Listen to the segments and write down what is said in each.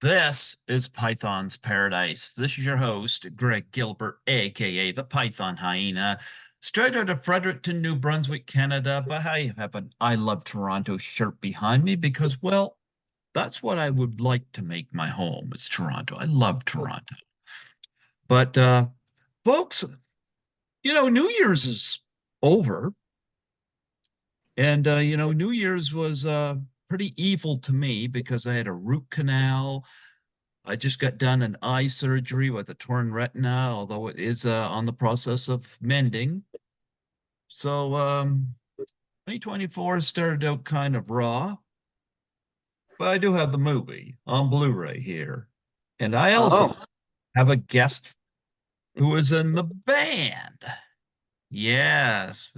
This is Python's Paradise. This is your host, Greg Gilbert, aka the Python Hyena, straight out of Fredericton, New Brunswick, Canada. But I have an I Love Toronto shirt behind me because, well, that's what I would like to make my home is Toronto. I love Toronto. But folks, New Year's is over. And New Year's was pretty evil to me because I had a root canal. I just got done an eye surgery with a torn retina, although it is on the process of mending. So 2024 started out kind of raw, but I do have the movie on Blu-ray here. And I also Oh, have a guest who is in the band. Yes,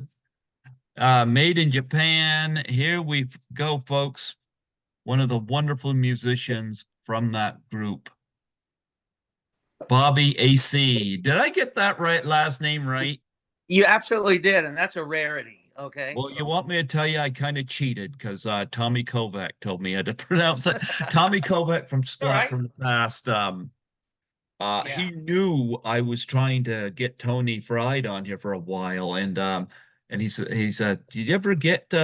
made in Japan. Here we go, folks. One of the wonderful musicians from that group. Bobby AC. Did I get that right? Last name right? you absolutely did, and that's a rarity. Okay, Well, you so want me to tell you I kind of cheated because Tommy Kovac told me how to pronounce it. Tommy Kovac from all Splat right. from the Past. Yeah. He knew I was trying to get Tony Fried on here for a while, and he said, "Did you ever get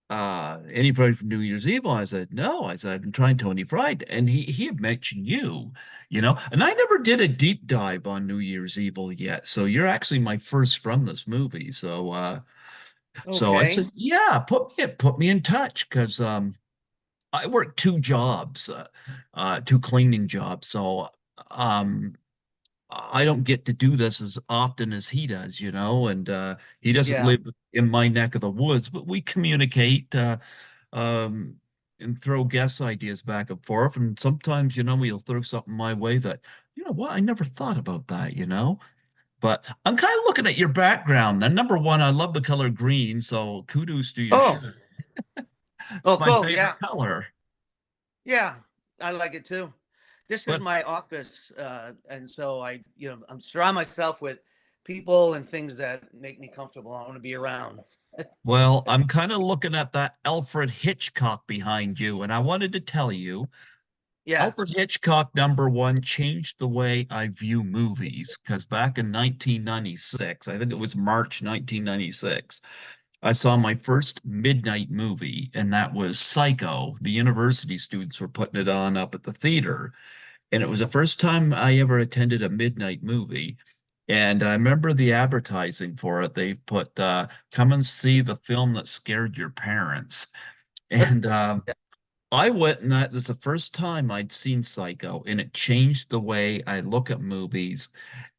anybody from New Year's Eve?" I said, "No." I said, "I've been trying Tony Fried," and he had mentioned you. And I never did a deep dive on New Year's Evil yet. So you're actually my first from this movie. So I Okay. said, "Yeah, put me in touch because I work two jobs, two cleaning jobs, so um, I don't get to do this as often as he does, and he doesn't Yeah. live in my neck of the woods, but we communicate um, and throw guest ideas back and forth, and sometimes, he'll throw something my way that, what, I never thought about that. But I'm kind of looking at your background. Then number one, I love the color green, so kudos to your Oh. shirt. It's Oh, my cool. favorite Yeah. color. Yeah. I like it too. This is But my office, and so I'm surround myself with people and things that make me comfortable. I want to be around. well, I'm kind of looking at that Alfred Hitchcock behind you, and I wanted to tell you, Yeah. Alfred Hitchcock number one changed the way I view movies. Because back in 1996, I think it was March 1996, I saw my first midnight movie, and that was Psycho. The university students were putting it on up at the theater. And it was the first time I ever attended a midnight movie. And I remember the advertising for it. They put, come and see the film that scared your parents. And I went, and that was the first time I'd seen Psycho, and it changed the way I look at movies.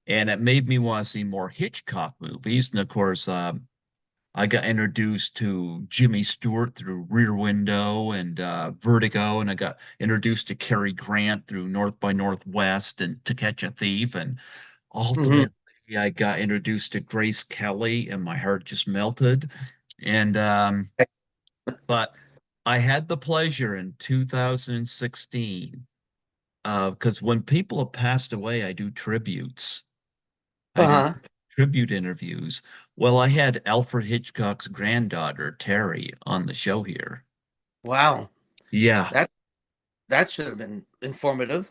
And it made me want to see more Hitchcock movies. And of course, I got introduced to Jimmy Stewart through Rear Window and Vertigo, and I got introduced to Cary Grant through North by Northwest and To Catch a Thief, and Hmm. ultimately I got introduced to Grace Kelly, and my heart just melted. And but I had the pleasure in 2016 because when people have passed away, I do tributes. I do Uh-huh. tribute interviews. Well, I had Alfred Hitchcock's granddaughter, Terry, on the show here. Wow. Yeah, That that should have been informative.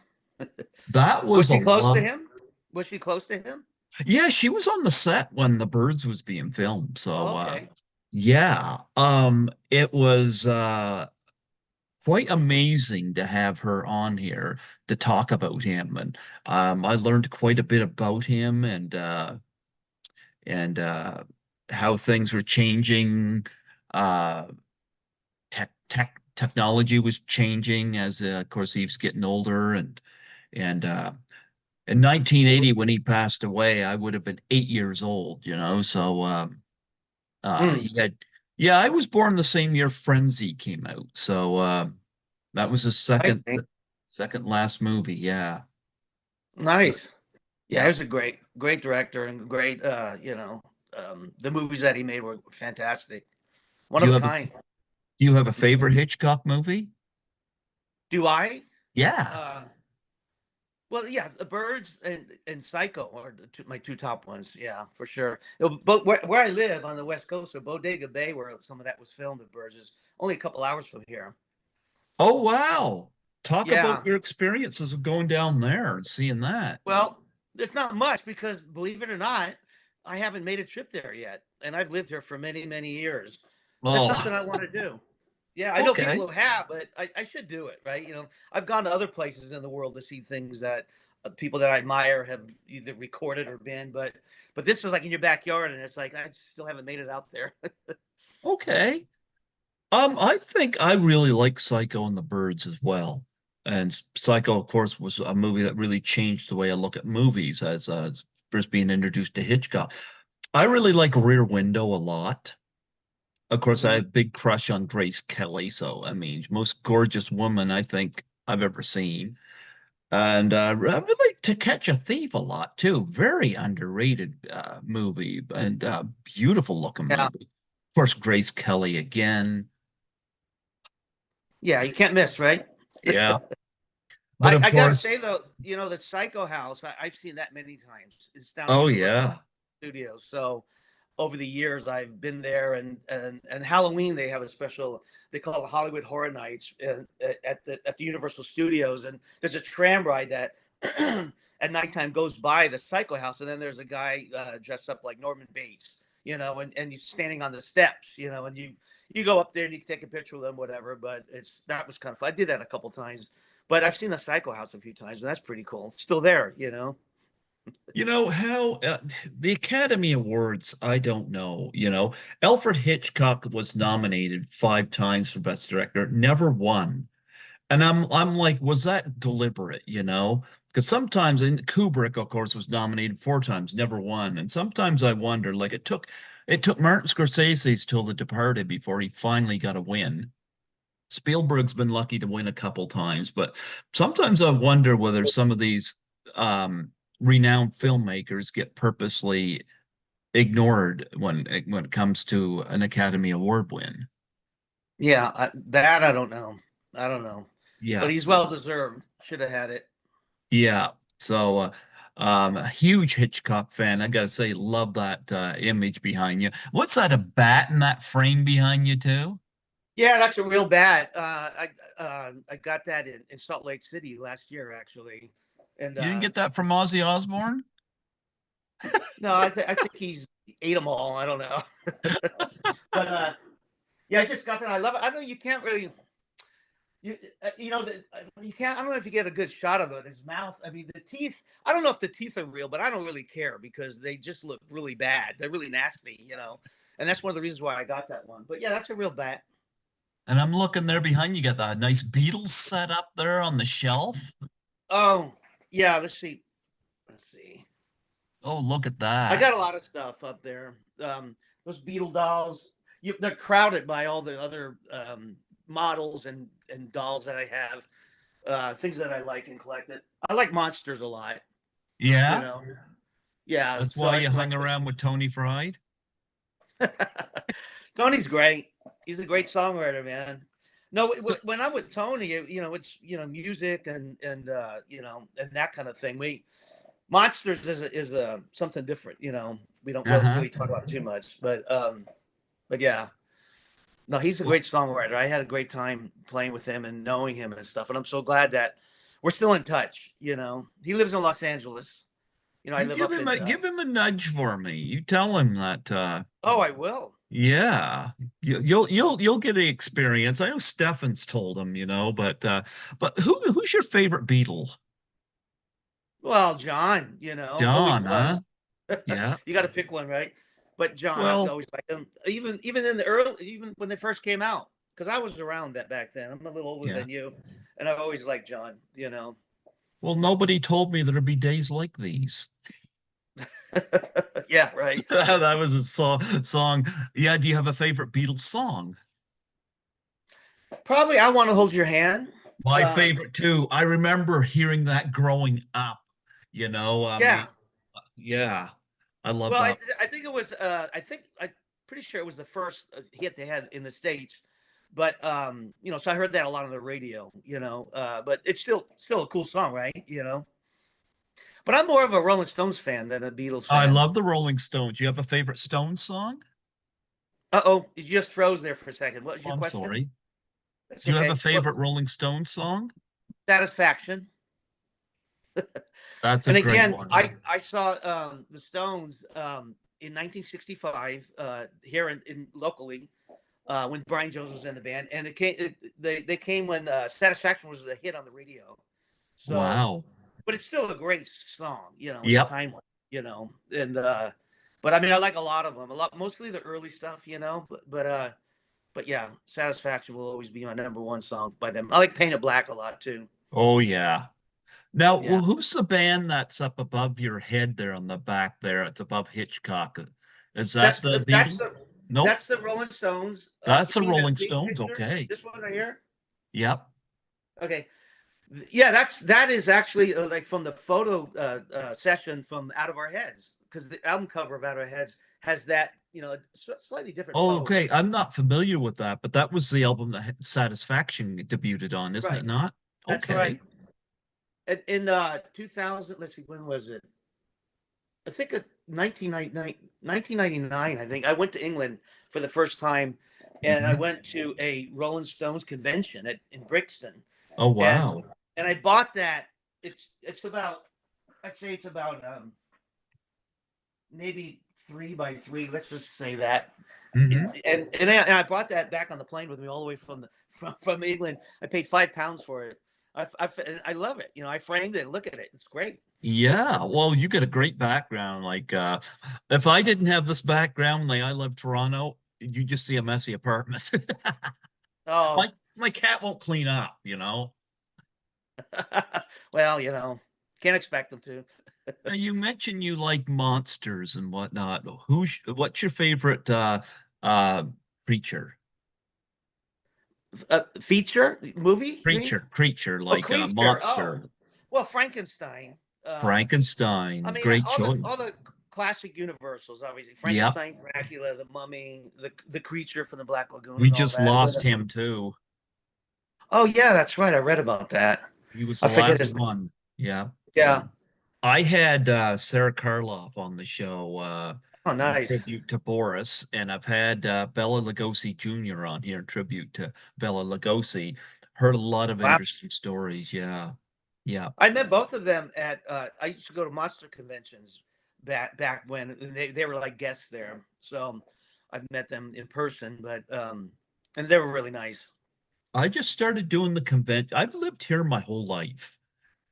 that Was was a she close to love. him? Was she close to him? Yeah, she was on the set when The Birds was being filmed. Oh, So, okay. yeah, it was quite amazing to have her on here to talk about him. And I learned quite a bit about him and how things were changing. Uh, technology was changing as of course he was getting older and in 1980 when he passed away I would have been 8 years old. So Mm, he had yeah, I was born the same year Frenzy came out, so that was his I second see. second last movie. Yeah. So Nice. Yeah, he yeah. was a great director and great, the movies that he made were fantastic. One do of you a have a kind. do you have a favorite Hitchcock movie? Do I? Yeah. Uh, well, yeah, The Birds and Psycho are my two top ones. Yeah, for sure. But where I live on the West Coast, or Bodega Bay, where some of that was filmed, The Birds, is only a couple hours from here. Oh wow. Talk about Yeah. your experiences of going down there and seeing that. Well, it's not much because believe it or not, I haven't made a trip there yet, and I've lived here for many, many years. That's something Oh, I want to do. Yeah, I know people okay. who have, but I should do it, right? I've gone to other places in the world to see things that people that I admire have either recorded or been, but this is like in your backyard, and it's like I still haven't made it out there. Okay. I think I really like Psycho and the Birds as well. And Psycho, of course, was a movie that really changed the way I look at movies as first being introduced to Hitchcock. I really like Rear Window a lot. Of course, I Hmm. have a big crush on Grace Kelly, so I mean, most gorgeous woman I think I've ever seen. And I really like To Catch a Thief a lot too. Very underrated movie and beautiful looking Yeah, movie. Of course, Grace Kelly again. yeah, you can't miss, right? Yeah. But I, of I gotta course, say though, the Psycho House, I've seen that many times. It's down at oh Universal yeah. Studios. So over the years, I've been there, and Halloween they have a special. They call it Hollywood Horror Nights at the Universal Studios, and there's a tram ride that at nighttime goes by the Psycho House, and then there's a guy dressed up like Norman Bates, and he's standing on the steps, and you go up there and you can take a picture with him, whatever. But that was kind of fun. I did that a couple times, but I've seen the Psycho House a few times, and that's pretty cool. It's still there. You know how the Academy Awards, I don't know, Alfred Hitchcock was nominated 5 times for Best Director, never won. And I'm like, was that deliberate, Because sometimes and Kubrick, of course, was nominated 4 times, never won. And sometimes I wonder, like it took Martin Scorsese's till The Departed before he finally got a win. Spielberg's been lucky to win a couple times, but sometimes I wonder whether some of these renowned filmmakers get purposely ignored when it comes to an Academy Award win. Yeah, that I don't know. I don't know, but Yeah, he's well deserved. Should have had it. yeah. So, a huge Hitchcock fan. I gotta say, love that image behind you. What's that? A bat in that frame behind you too? Yeah, that's a real bad. I got that in Salt Lake City last year, actually, and You didn't get that from Ozzy Osbourne? no, I think he ate them all. I don't know, but yeah, I just got that. I love it. I know you can't really. You can't. I don't know if you get a good shot of it. His mouth. I mean, the teeth. I don't know if the teeth are real, but I don't really care because they just look really bad. They're really nasty. And that's one of the reasons why I got that one. But yeah, that's a real bat. And I'm looking there behind you, got that nice Beatles set up there on the shelf. Oh yeah. Let's see. Let's see. Oh, look at I that. got a lot of stuff up there. Those Beetle dolls. They're crowded by all the other models and dolls that I have. Things that I like and collect it. I like monsters a lot. You Yeah, know. Yeah. that's So why I you hung collect them. around with Tony Fried. Tony's great. He's a great songwriter, man. No, So, when I'm with Tony, it's music and that kind of thing. We Monsters is something different. We don't uh-huh. really talk about too much, but yeah, no, he's a great songwriter. I had a great time playing with him and knowing him and stuff, and I'm so glad that we're still in touch. He lives in Los Angeles. I You live up in. give him a nudge for me. You tell him that Oh, I will. yeah, you'll get the experience. I know Stefan's told him, but who's your favorite Beatle? Well, John, always John, huh? was. Yeah. You got to pick one, right? But John, I've Well, always liked him. Even in the early, even when they first came out, because I was around that back then. I'm a little older yeah. than you, and I've always liked John. Well, nobody told me there'd be days like these. Yeah, right. That was a song. Yeah, do you have a favorite Beatles song? Probably I want to hold your hand. My Um, favorite too. I remember hearing that growing up, I yeah. mean, yeah, I love Well, I, that. I think it was. I'm pretty sure it was the first hit they had in the states. But so I heard that a lot on the radio. But it's still a cool song, right? But I'm more of a Rolling Stones fan than a Beatles I fan. love the Rolling Stones. You have a favorite Stones song? Uh-oh, you just froze there for a second. What was Oh, your I'm question? sorry. That's Do you have a okay. Well, favorite Rolling Stones song? Satisfaction. That's a And great again, one. I saw the Stones in 1965 here in locally when Brian Jones was in the band, and they came when Satisfaction was a hit on the radio. So, Wow. but it's still a great song. You know, it's Yep. timeless. You know, and but I mean, I like a lot of them. A lot, mostly the early stuff. You know, but yeah, Satisfaction will always be my number one song by them. I like Painted Black a lot too. Oh yeah. Now, Yeah. well, who's the band that's up above your head there on the back there? It's above Hitchcock. Is that That's the the that's Beatles? the Nope. that's the Rolling Stones. That's You the mean the Rolling big Stones. picture? Okay. This one right here? Yep. Okay. Yeah, that is actually like from the photo session from Out of Our Heads, because the album cover of Out of Our Heads has that, slightly different Oh, okay. pose. I'm not familiar with that, but that was the album that Satisfaction debuted on, isn't it Right. not? That's Okay. right. In 2000, let's see, when was it? I think 1999, I think. I went to England for the first time, and I Hmm. went to a Rolling Stones convention in Brixton, Oh, and wow. I bought that. It's about, I'd say it's about maybe 3 by 3. Let's just say that. Hmm. And I brought that back on the plane with me all the way from England. I paid £5 for it. I love it. I framed it. Look at it. It's great. Yeah. Well, you get a great background. Like, if I didn't have this background, like I love Toronto, you just see a messy apartment. My Oh, my cat won't clean up, you know. well, can't expect them to. Now, you mentioned you like monsters and whatnot. What's your favorite uh creature? Feature movie, you mean? Creature Oh, like a creature. Oh, monster. well, Frankenstein. I Frankenstein, mean, great all choice. the classic Universals, obviously. Yep. Frankenstein, Dracula, the Mummy, the creature from the Black Lagoon, We and all just that. lost him too. Oh yeah, that's right. I read about that. He was I the forget last his name. one. Yeah. Yeah. I had Sarah Karloff on the show Oh, in nice. tribute to Boris, and I've had Bela Lugosi Jr. on here in tribute to Bela Lugosi. Heard a lot of Wow. interesting stories. Yeah. Yeah. I met both of them at. I used to go to monster conventions back when and they were like guests there. So I've met them in person, but and they were really nice. I just started doing the convention. I've lived here my whole life.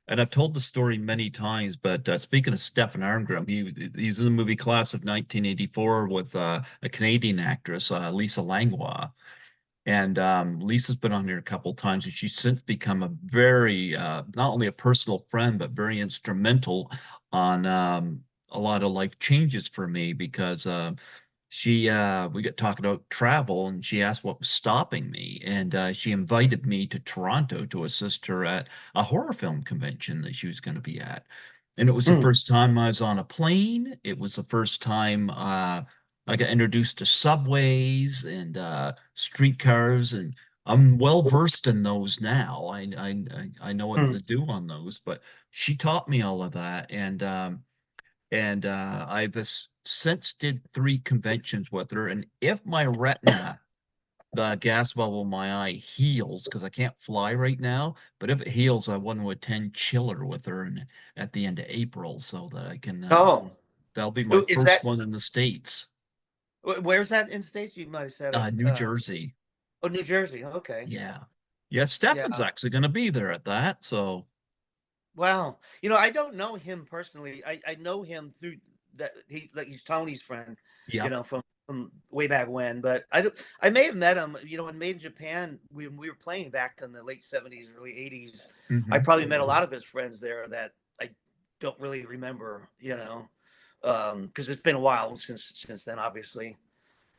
And I've told the story many times, but speaking of Stefan Arngrim, he's in the movie Class of 1984 with a Canadian actress, Lisa Langlois. And Lisa's been on here a couple times, and she's since become a very, not only a personal friend, but very instrumental on a lot of life changes for me because we got talking about travel and she asked what was stopping me. And she invited me to Toronto to assist her at a horror film convention that she was going to be at. And it was the Mm. first time I was on a plane. It was the first time I got introduced to subways and streetcars, and I'm well versed in those now. I know what Mm. to do on those, but she taught me all of that, and I've since did 3 conventions with her. And if my retina, the gas bubble in my eye heals, because I can't fly right now, but if it heals, I want to attend Chiller with her at the end of April so that I can. Oh, That'll be my is first that one in the States. where's that in the States? You might have said it. New Jersey. Oh, New Jersey. Okay. Yeah. Yeah, Stefan's Yeah. actually going to be there at that. So, Wow. I don't know him personally. I know him through that he's Tony's friend, yep. from way back when. But I may have met him, in Made in Japan when we were playing back in the late '70s, early '80s. I Hmm. probably met a lot of his friends there that I don't really remember, because it's been a while since then, obviously.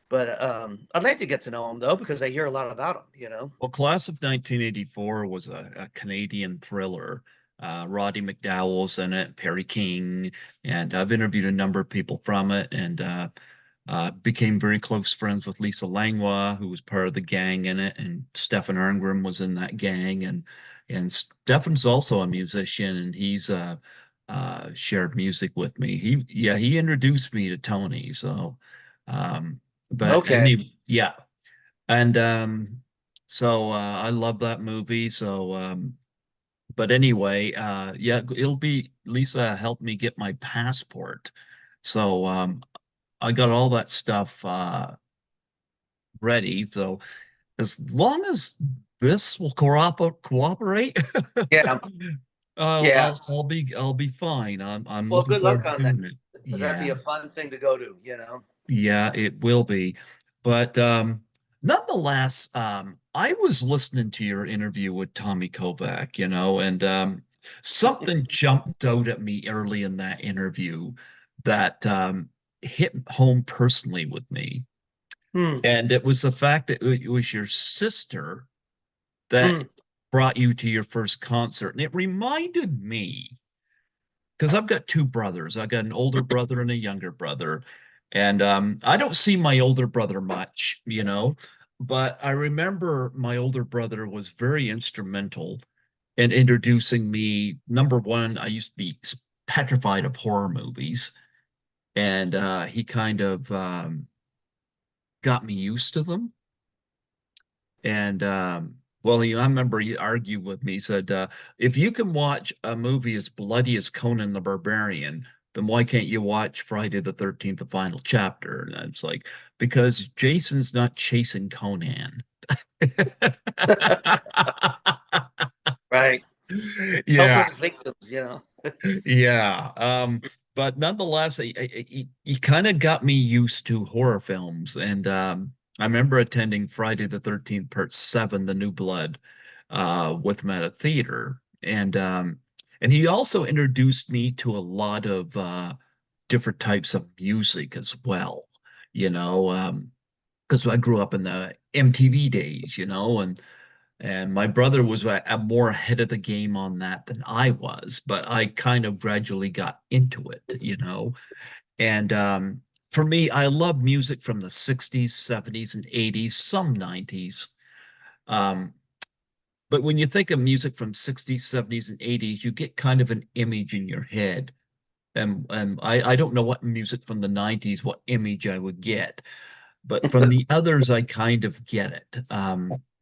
But I'd like to get to know him though, because I hear a lot about him. Well, Class of 1984 was a Canadian thriller. Roddy McDowell's in it, Perry King, and I've interviewed a number of people from it, and became very close friends with Lisa Langlois, who was part of the gang in it, and Stefan Arngrim was in that gang, and Stefan's also a musician, and he's shared music with me. He introduced me to Tony, so but Okay. anyway, yeah. And so I love that movie. So But anyway, yeah, it'll be Lisa helped me get my passport. So I got all that stuff ready. So as long as this will cooperate, Yeah, yeah. I'll be fine. I'm Well, looking good forward luck to on that doing it. because that'd be Yeah. a fun thing to go to, you know. Yeah, it will be. But nonetheless, I was listening to your interview with Tommy Kovac, and something jumped out at me early in that interview that hit home personally with me. Hmm. And it was the fact that it was your sister that Hmm. brought you to your first concert. And it reminded me because I've got two brothers. I got an older brother and a younger brother. And I don't see my older brother much, but I remember my older brother was very instrumental in introducing me. Number one, I used to be petrified of horror movies, and he kind of got me used to them. And well, I remember he argued with me. He said, "If you can watch a movie as bloody as Conan the Barbarian, then why can't you watch Friday the 13th, the final chapter?" And I was like, "Because Jason's not chasing Conan." Right. Yeah, Helpless victims, you know. yeah. But nonetheless, he kind of got me used to horror films. And I remember attending Friday the 13th, Part 7, The New Blood, with him at a theater. And he also introduced me to a lot of different types of music as well, because I grew up in the MTV days, and my brother was more ahead of the game on that than I was, but I kind of gradually got into it. And for me, I love music from the 60s, 70s, and 80s, some 90s. Um, but when you think of music from 60s, 70s, and 80s, you get kind of an image in your head. And I don't know what music from the 90s, what image I would get. But from the others, I kind of get it.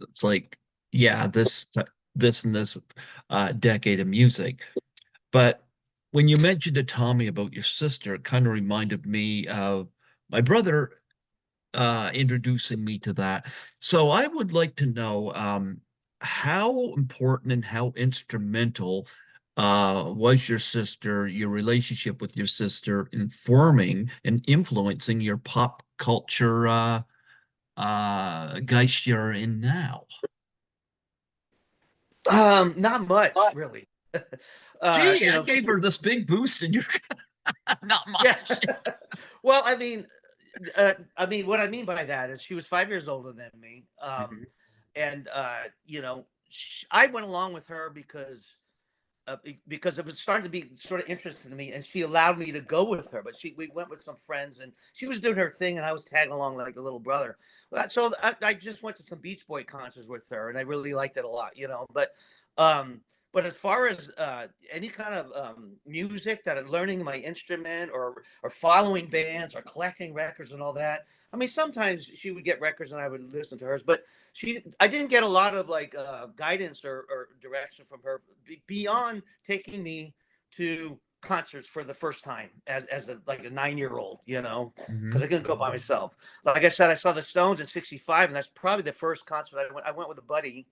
It's like, yeah, this and this decade of music. But when you mentioned to Tommy about your sister, it kind of reminded me of my brother introducing me to that. So I would like to know how important and how instrumental was your sister, your relationship with your sister, in forming and influencing your pop culture geist you're in now. Not much, really. Gee, You I know, gave her this big boost and you're not yeah. much. Well, I mean, what I mean by that is she was 5 years older than me, Mhm. and you know, I went along with her because it was starting to be sort of interesting to me, and she allowed me to go with her. But we went with some friends, and she was doing her thing, and I was tagging along like a little brother. So I just went to some Beach Boy concerts with her, and I really liked it a lot, you know. Um, but as far as any kind of music that learning my instrument or following bands or collecting records and all that, I mean, sometimes she would get records and I would listen to hers, but I didn't get a lot of like guidance or direction from her beyond taking me to concerts for the first time as like a 9 year old, you know, because Mhm. I couldn't go by myself. Like I said, I saw the Stones at 65, and that's probably the first concert I went with a buddy,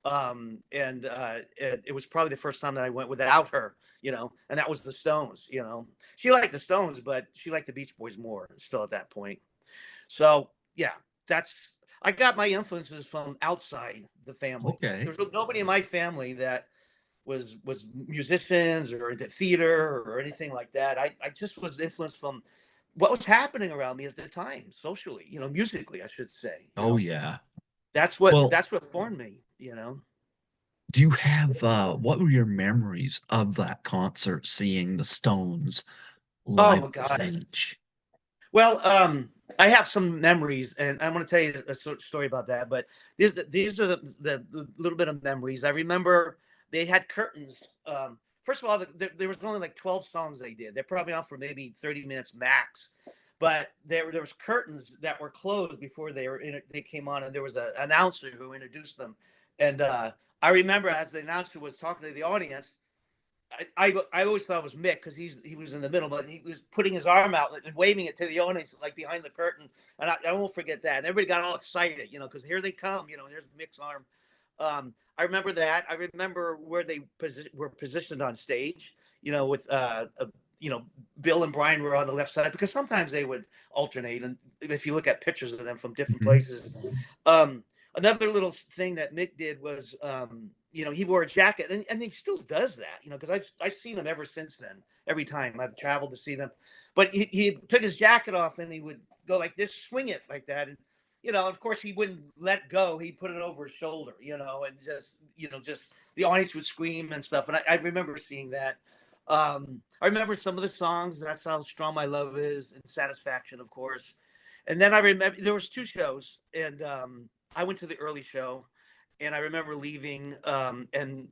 and it was probably the first time that I went without her, you know, and that was the Stones. You know, she liked the Stones, but she liked the Beach Boys more still at that point. So yeah, that's I got my influences from outside the family. Okay. There's nobody in my family that was musicians or into theater or anything like that. I just was influenced from what was happening around me at the time, socially, you know, musically, I should say. You Oh know, yeah. that's what Well, that's what formed me. You know. do you have what were your memories of that concert seeing the Stones Oh live my on God. stage? Well, I have some memories, and I'm going to tell you a story about that. But these are the little bit of memories. I remember they had curtains. First of all, there was only like 12 songs they did. They're probably on for maybe 30 minutes max. But there was curtains that were closed before they came on, and there was an announcer who introduced them. And I remember as the announcer was talking to the audience, I always thought it was Mick because he was in the middle, but he was putting his arm out and waving it to the audience like behind the curtain, and I won't forget that. And everybody got all excited, because here they come, there's Mick's arm. I remember that. I remember where they were positioned on stage, with Bill and Brian were on the left side because sometimes they would alternate, and if you look at pictures of them from different Mhm. places. Another little thing that Mick did was, he wore a jacket, and he still does that, because I've seen him ever since then. Every time I've traveled to see them, but he took his jacket off and he would go like this, swing it like that, and of course he wouldn't let go. He put it over his shoulder, and just the audience would scream and stuff. And I remember seeing that. I remember some of the songs. That's How Strong My Love Is, and Satisfaction, of course. And then I remember there was two shows, and I went to the early show, and I remember leaving, and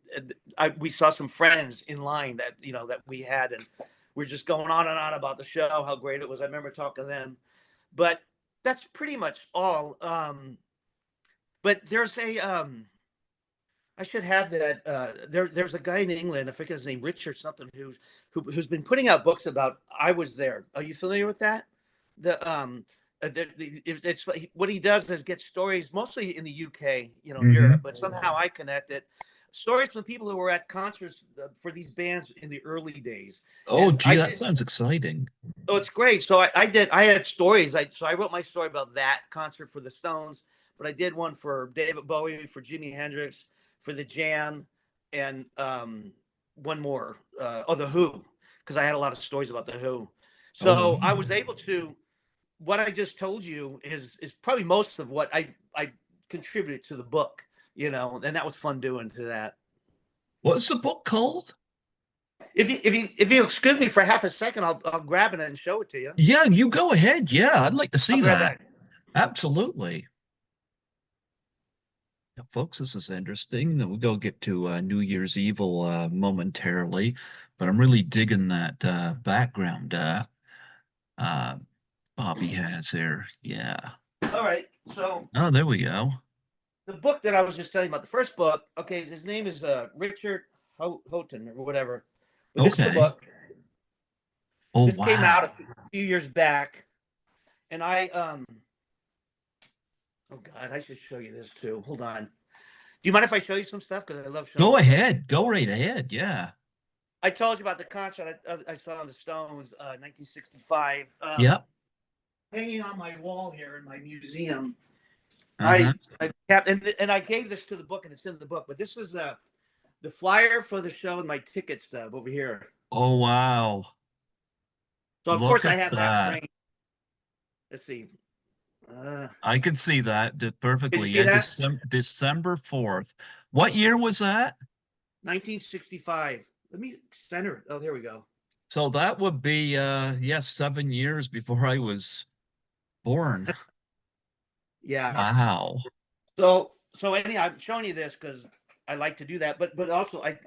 we saw some friends in line that we had, and we're just going on and on about the show, how great it was. I remember talking to them, but that's pretty much all. But there's I should have that. There's a guy in England, I forget his name, Rich or something, who's been putting out books about I Was There. Are you familiar with that? The it's what he does is get stories mostly in the UK, in Europe, Mhm. but somehow I connect it. Stories from people who were at concerts for these bands in the early days, Oh, and gee, I that did. sounds exciting. Oh, it's great. So I had stories. So I wrote my story about that concert for the Stones, but I did one for David Bowie, for Jimi Hendrix, for the Jam, and one more. The Who, because I had a lot of stories about the Who. Oh, So I wow. was able to. What I just told you is probably most of what I contributed to the book. And that was fun doing to that. What's the book called? If you excuse me for half a second, I'll grab it and show it to you. Yeah, you go ahead. Yeah, I'd like to I'll see be right that. back. Absolutely. Yeah, folks, this is interesting. We'll go get to New Year's Evil momentarily, but I'm really digging that background uh, Bobby has here. Yeah. All right. So Oh, there we go. the book that I was just telling you about, the first book, okay, his name is Richard Houghton or whatever. But this is the Okay. book. Oh, This came out a wow. few years back, and oh God, I should show you this too. Hold on. Do you mind if I show you some stuff? Because I love showing Go stuff. ahead. Go right ahead. Yeah. I told you about the concert I saw on the Stones, 1965. Yep. Hanging on my wall here in my museum. Uh-huh. I kept and I gave this to the book, and it's in the book. But this is the flyer for the show and my ticket stub over here. Oh, wow. So of Look course I at have that that. frame. Let's see. Uh, I could see that did you perfectly. see Yeah, that? December 4th. What year was that? 1965. Let me center it. Oh, there we go. So that would be yes, 7 years before I was born. Yeah. Wow. So anyhow, I'm showing you this because I like to do that. But also I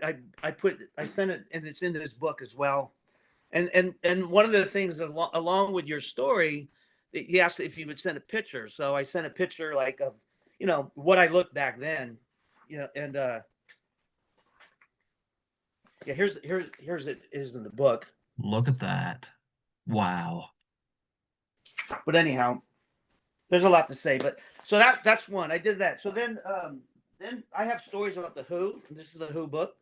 sent it, and it's in this book as well. And one of the things along with your story, he asked if you would send a picture. So I sent a picture like of what I looked back then. And yeah, here's it is in the book. Look at that. Wow. But anyhow, there's a lot to say. But so that's one. I did that. So then I have stories about the Who. This is the Who book.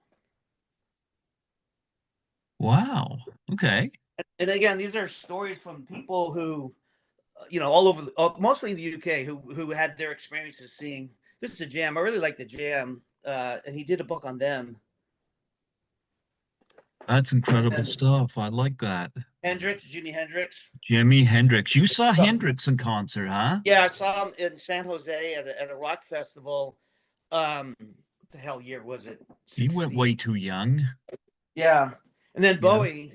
Wow. Okay. And again, these are stories from people who, all over, mostly in the UK, who had their experiences seeing. This is a Jam. I really like the Jam, and he did a book on them. That's And incredible then stuff. I like that. Hendrix, Jimi Hendrix. Jimi Hendrix. You saw So, Hendrix in concert, huh? yeah, I saw him in San Jose at a rock festival. What the hell year was it? He went 60. way too young. Yeah. And then Yeah. Bowie,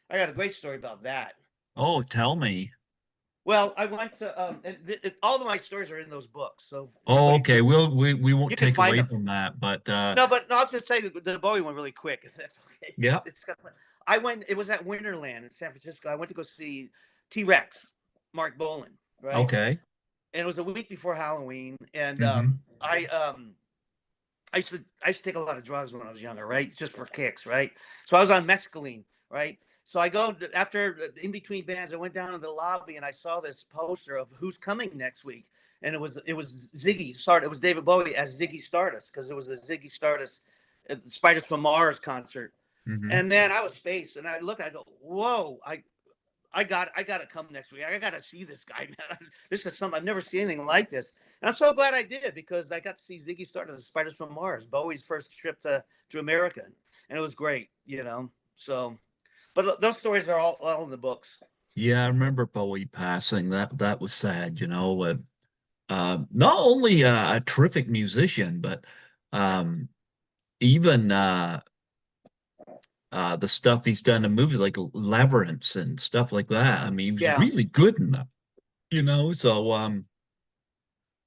I got a great story about that. Oh, tell me. Well, I went to all of my stories are in those books, so Oh, everybody okay. We won't you can take find away them. from that, but No, but I'll just say the Bowie one really quick. If that's okay. yeah. It's kind of fun. I went. It was at Winterland in San Francisco. I went to go see T Rex, Mark Bolan, right? Okay. And it was a week before Halloween, and Hmm. I I used to take a lot of drugs when I was younger, right? Just for kicks, right? So I was on mescaline, right? So after in between bands, I went down to the lobby and I saw this poster of who's coming next week, and it was Ziggy Stardust. It was David Bowie as Ziggy Stardust because it was a Ziggy Stardust Spiders from Mars concert. Hmm. And then I was spaced, and I go, whoa! I got to come next week. I got to see this guy, man. This is something I've never seen anything like this, and I'm so glad I did because I got to see Ziggy Stardust, the Spiders from Mars, Bowie's first trip to America, and it was great, you know. So, but those stories are all in the books. Yeah, I remember Bowie passing. That was sad, you know. Not only a terrific musician, but um, even the stuff he's done in movies like Labyrinth and stuff like that. I mean, he was Yeah, really good in that, you know. So,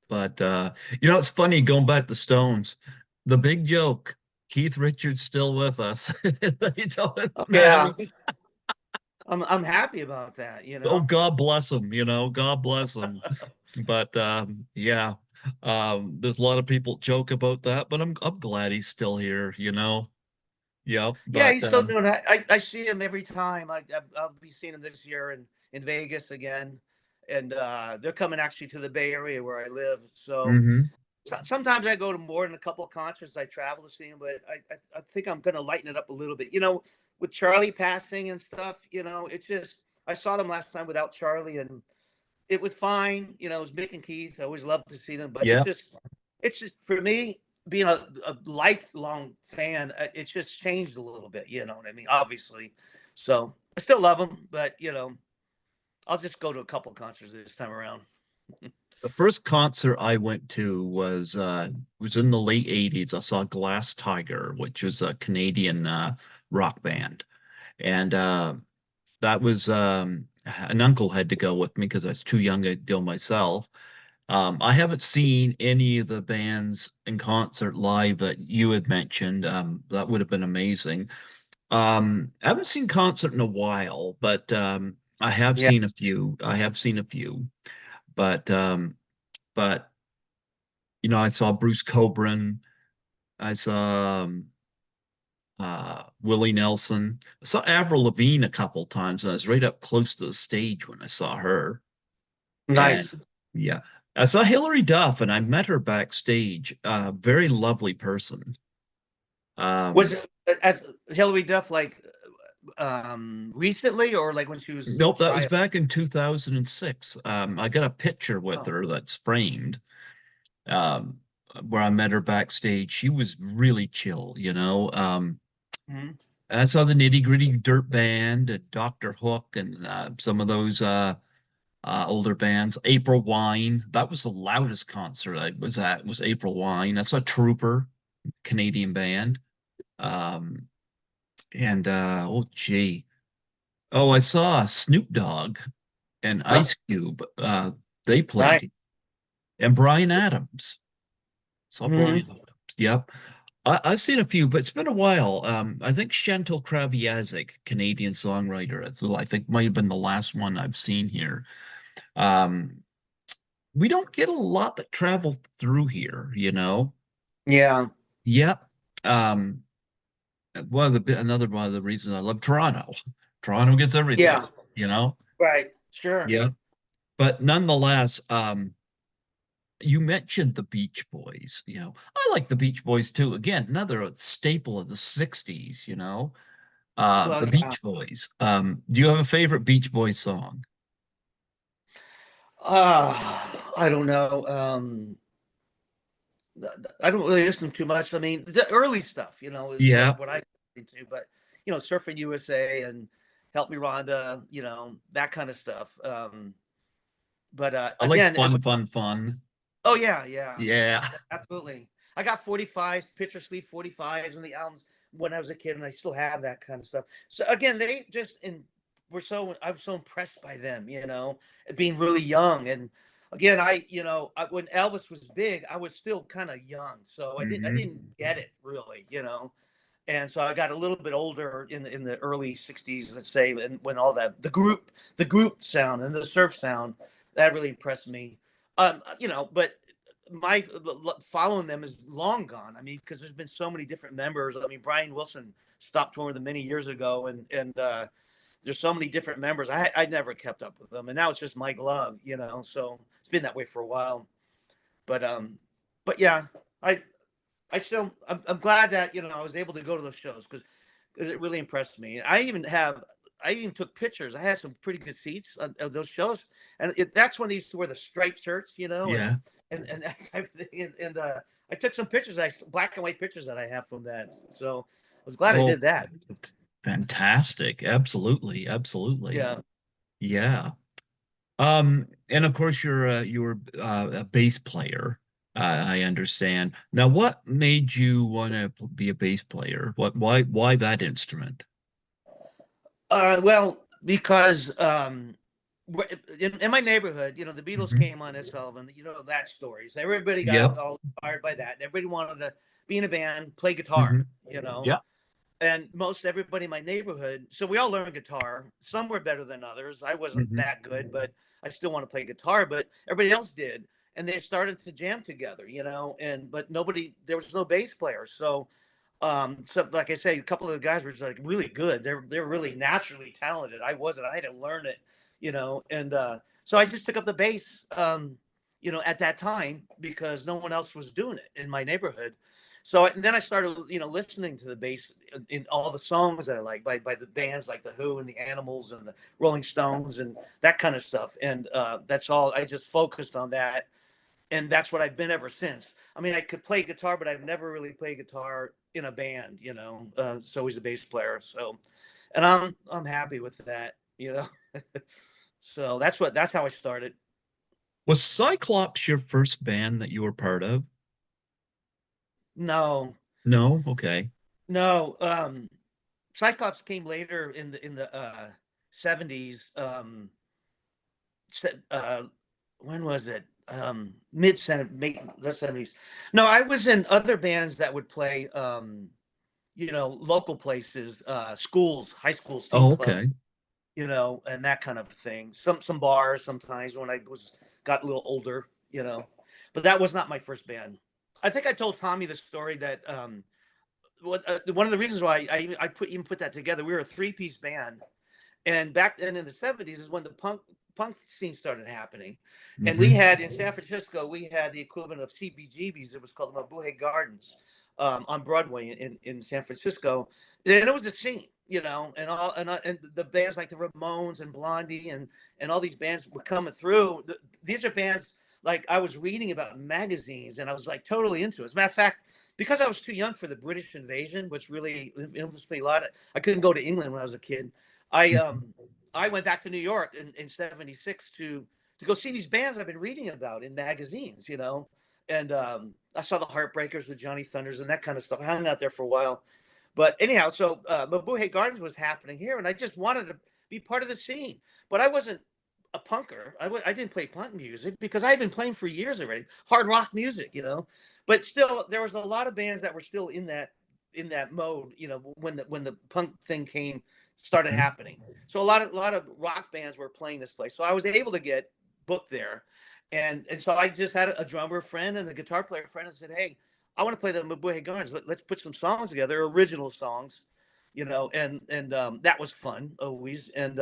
but you know, it's funny going back to Stones. The big joke, Keith Richards still with us. You know, oh, man. yeah. I'm happy about that, you Oh, know. God bless him, you know, God bless him. But yeah, there's a lot of people joke about that, but I'm glad he's still here, you know. Yeah, Yeah, but he's still doing that. I see him every time. I'll be seeing him this year in Vegas again, and they're coming actually to the Bay Area where I live. So hmm sometimes I go to more than a couple of concerts. I travel to see him, but I think I'm going to lighten it up a little bit. You know, with Charlie passing and stuff. You know, it's just I saw them last time without Charlie, and it was fine. You know, it was Mick and Keith. I always love to see them, but yeah. it's just for me being a lifelong fan. It's just changed a little bit. You know what I mean? Obviously, so I still love them, but you know, I'll just go to a couple concerts this time around. The first concert I went to was in the late 80s. I saw Glass Tiger, which was a Canadian rock band. And that was an uncle had to go with me because I was too young to go myself. I haven't seen any of the bands in concert live that you had mentioned. That would have been amazing. I haven't seen concert in a while, but I have Yeah, seen a few. I have seen a few, but but you know, I saw Bruce Coburn. I saw Willie Nelson. I saw Avril Lavigne a couple times, and I was right up close to the stage when I saw her. And nice. yeah, I saw Hilary Duff, and I met her backstage. Very lovely person. Was Um, it as Hillary Duff like recently or like when she was a nope, that was child? back in 2006. I got a picture with Oh, her that's framed. Um, where I met her backstage. She was really chill, you know. mhm. I saw the Nitty Gritty Dirt Band, Dr. Hook, and some of those older bands. April Wine, that was the loudest concert I was at. Was April Wine. I saw Trooper, Canadian band, um, and oh gee, oh I saw Snoop Dogg and Oh, Ice Cube. They nice. played, and Brian Adams. Saw Brian Mhm. Adams. Yep. I've seen a few, but it's been a while. I think Chantal Kreviazuk, Canadian songwriter, I think might have been the last one I've seen here. Um, we don't get a lot that travel through here, you know. Yeah, Yep. Um, another one of the reasons I love Toronto. Toronto gets everything, yeah, you know. right. Sure. Yeah. But nonetheless, you mentioned the Beach Boys, you know. I like the Beach Boys too. Again, another staple of the 60s, you know. Well, The yeah. Beach Boys. Do you have a favorite Beach Boys song? I don't know. I don't really listen too much. I mean, the early stuff, you know, is Yeah, what I into, but you know, Surfing USA and Help Me Rhonda, you know, that kind of stuff. But I like again, Fun, Fun, Fun. oh yeah, yeah, Yeah, absolutely. I got 45s, picture sleeve 45s in the albums when I was a kid, and I still have that kind of stuff. So again, they just in were so I was so impressed by them, you know, being really young. And again, when Elvis was big, I was still kind of young, so I hmm didn't get it really, you know. And so I got a little bit older in the early '60s, let's say, and when all that the group sound and the surf sound that really impressed me. You know, but my following them is long gone. I mean, because there's been so many different members. I mean, Brian Wilson stopped touring with them many years ago, and there's so many different members. I never kept up with them, and now it's just Mike Love, you know. So it's been that way for a while. But but yeah, I I still I'm glad that I was able to go to those shows because it really impressed me. I even took pictures. I had some pretty good seats of those shows, and that's when they used to wear the striped shirts, Yeah. and that type of thing. And I took some pictures, black and white pictures that I have from that. So I was glad I Oh, did that. it's fantastic. Absolutely. Absolutely. Yeah. Yeah. And of course you're a bass player. I understand. Now, what made you want to be a bass player? Why that instrument? Well, because in my neighborhood, the Beatles Hmm. came on Ed Sullivan. You know that story. So everybody got Yep. all inspired by that. And everybody wanted to be in a band, play guitar. Hmm. Yeah. And most everybody in my neighborhood. So we all learned guitar. Some were better than others. I wasn't Hmm. that good, but I still want to play guitar. But everybody else did, and they started to jam together. And but nobody, there was no bass player. So like I say, a couple of the guys were just like really good. They're really naturally talented. I wasn't. I had to learn it, and so I just took up the bass, at that time because no one else was doing it in my neighborhood. So and then I started, listening to the bass in all the songs that I like by the bands like the Who and the Animals and the Rolling Stones and that kind of stuff. And that's all. I just focused on that, and that's what I've been ever since. I mean, I could play guitar, but I've never really played guitar in a band. So he's a bass player. So, and I'm happy with that. So that's how I started. Was Cyclops your first band that you were part of? No, No? Okay. no. Cyclops came later in the 70s. Se- uh, when was it? Mid the 70s. No, I was in other bands that would play. Local places, schools, high school steam Oh, club, okay. and that kind of thing. Some bars sometimes when I got a little older. But that was not my first band. I think I told Tommy the story that one of the reasons why I put that together. We were a three-piece band, and back then in the 70s is when the punk scene started happening. And we Hmm. had in San Francisco, we had the equivalent of CBGB's. It was called the Mabuhay Gardens on Broadway in San Francisco. And it was a scene, and the bands like the Ramones and Blondie and all these bands were coming through. These are bands like I was reading about in magazines and I was like totally into it. As a matter of fact, because I was too young for the British invasion, which really influenced me a lot. I couldn't go to England when I was a kid. I I went back to New York in '76 to go see these bands I've been reading about in magazines, and I saw the Heartbreakers with Johnny Thunders and that kind of stuff. I hung out there for a while, but anyhow, so Mabuhay Gardens was happening here, and I just wanted to be part of the scene, but I wasn't a punker. I didn't play punk music because I had been playing for years already, hard rock music. But still, there was a lot of bands that were still in that mode, when the punk thing started happening. So a lot of rock bands were playing this place. So I was able to get booked there, and so I just had a drummer friend and a guitar player friend and said, "Hey, I want to play the Mabuhay Gardens. Let's put some songs together, original songs, and that was fun always, and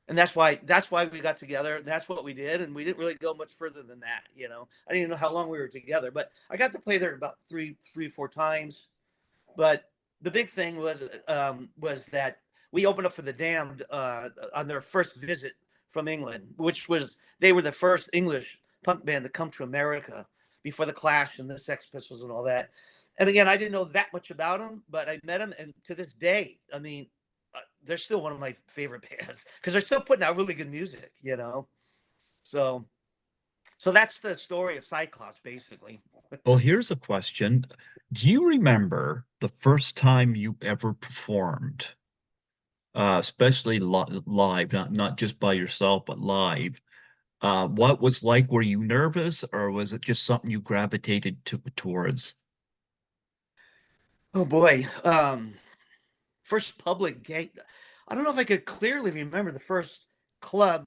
that's why we got together. That's what we did, and we didn't really go much further than that. I didn't even know how long we were together, but I got to play there about three, 4 times. But the big thing was that we opened up for the Damned on their first visit from England, which was they were the first English punk band to come to America before the Clash and the Sex Pistols and all that. And again, I didn't know that much about them, but I met them, and to this day, I mean, they're still one of my favorite bands because they're still putting out really good music. So, so that's the story of Cyclops, basically. Well, here's a question. Do you remember the first time you ever performed, especially live, not just by yourself, but live? What was like? Were you nervous, or was it just something you gravitated towards? Oh boy. First public gig. I don't know if I could clearly remember the first club.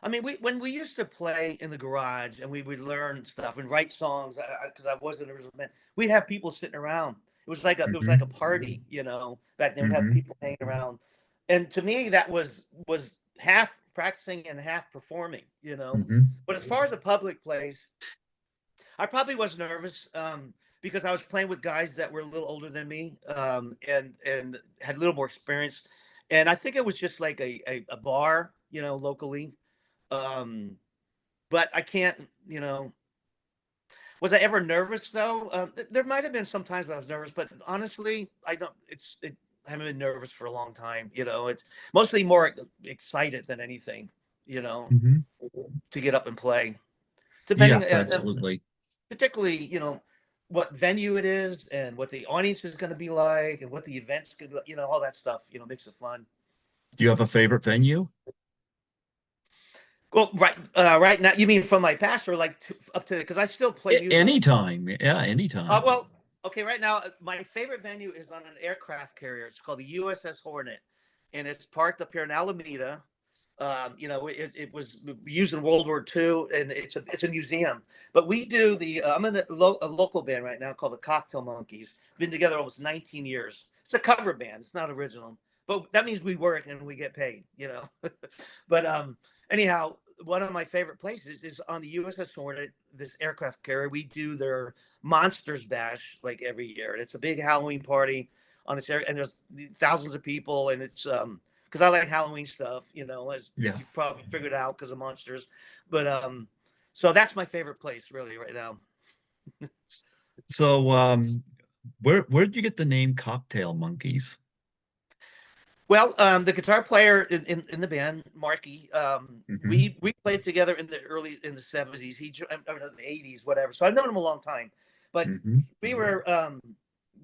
I mean, when we used to play in the garage and we would learn stuff and write songs because I was in the original band, we'd have people sitting around. It was like a Hmm. party, you know. Back then, we'd have Hmm. people hanging around, and to me, that was half practicing and half performing, you know. Hmm. But as far as a public place, I probably was nervous because I was playing with guys that were a little older than me and had a little more experience, and I think it was just like a bar, you know, locally. Um, but I can't, you know. Was I ever nervous though? There might have been some times when I was nervous, but honestly, I don't. I haven't been nervous for a long time. You know, it's mostly more excited than anything. You know, Hmm. to get up and play. Depending, Yes, absolutely. particularly, you know, what venue it is and what the audience is going to be like and what the event's going to be. You know, all that stuff. You know, makes it fun. Do you have a favorite venue? Well, right now, you mean from my past or like up to because I still play music. Anytime. Yeah, anytime. Well, okay, right now, my favorite venue is on an aircraft carrier. It's called the USS Hornet, and it's parked up here in Alameda. You know, it was used in World War II, and it's a museum. But we do I'm in a local band right now called the Cocktail Monkeys. Been together almost 19 years. It's a cover band. It's not original, but that means we work and we get paid. You know, but anyhow, one of my favorite places is on the USS Hornet, this aircraft carrier. We do their Monsters Bash like every year, and it's a big Halloween party on this air, and there's thousands of people, and it's because I like Halloween stuff, you know, as Yeah. you probably figured out because of monsters. But so that's my favorite place really right now. So, where did you get the name Cocktail Monkeys? Well, the guitar player in the band, Marky, Hmm. we played together in the 70s. I mean, the 80s, whatever. So I've known him a long time. But Hmm. we were um,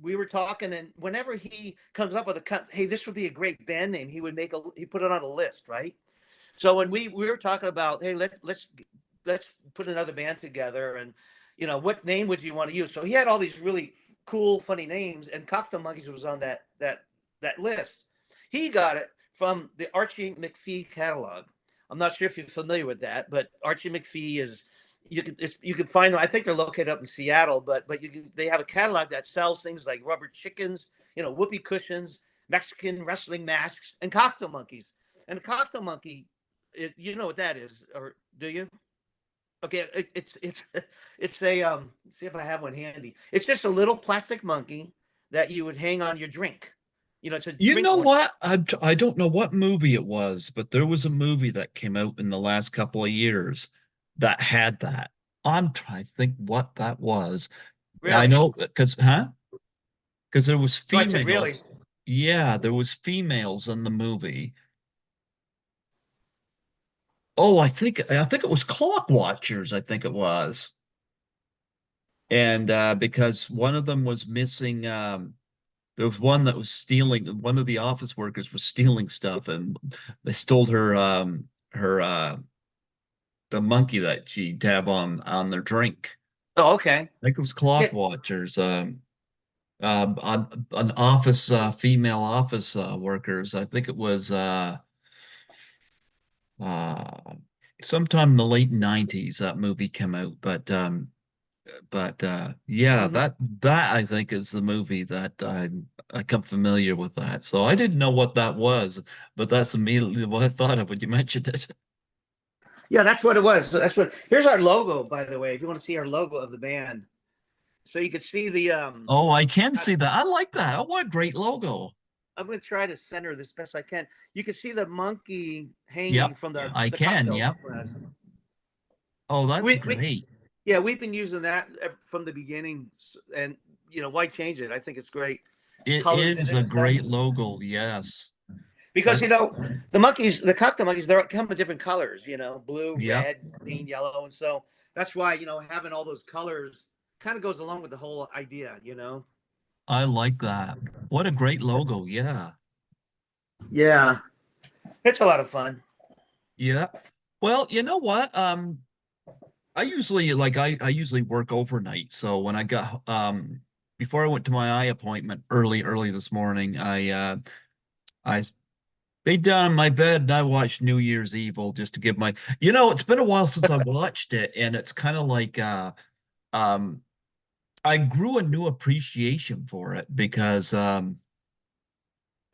we were talking, and whenever he comes up with hey, this would be a great band name, he put it on a list, right? So when we were talking about, hey, let's put another band together, and you know, what name would you want to use? So he had all these really cool, funny names, and Cocktail Monkeys was on that list. He got it from the Archie McPhee catalog. I'm not sure if you're familiar with that, but Archie McPhee is you can find them. I think they're located up in Seattle, but they have a catalog that sells things like rubber chickens, you know, whoopee cushions, Mexican wrestling masks, and cocktail monkeys. And a cocktail monkey is, you know what that is, or do you? Okay, it's a let's see if I have one handy. It's just a little plastic monkey that you would hang on your drink. You know, it's a You drink know one. what? I don't know what movie it was, but there was a movie that came out in the last couple of years that had that. I'm trying to think what that was. I Really? know because, huh? Because there was No, I said really. females. Yeah, there was females in the movie. Oh, I think it was Clock Watchers, I think it was. And because one of them was missing, there was one that was stealing, one of the office workers was stealing stuff, and they stole her the monkey that she'd have on their drink. Oh, okay. I think it was Yeah. Clock Watchers. An office female office workers. I think it was uh sometime in the late 90s that movie came out, but yeah, Mhm. that I think is the movie that I come familiar with that. So I didn't know what that was, but that's immediately what I thought of when you mentioned it. Yeah, that's what it was. So that's what. Here's our logo, by the way. If you want to see our logo of the band, so you can see the Oh, I can see that. I like that. Oh, what a great logo. I'm going to try to center this best I can. You can see the monkey hanging Yep, from I the can. cocktail Yep. glass. Oh, that's We great. yeah, we've been using that from the beginning, and you know, why change it? I think it's great. It Colors in is it a and stuff. great logo. Yes. Because you That's know, the cocktail monkeys, they come in different colors. You know, blue, Yep. red, green, yellow, and so that's why, you know, having all those colors kind of goes along with the whole idea. You know. I like that. What a great logo. Yeah. Yeah, it's a lot of fun. Yeah. Well, you know what? I usually work overnight. So when I got before I went to my eye appointment early this morning, I They done my bed and I watched New Year's Evil just to give my, it's been a while since I watched it, and it's kind of like um I grew a new appreciation for it because um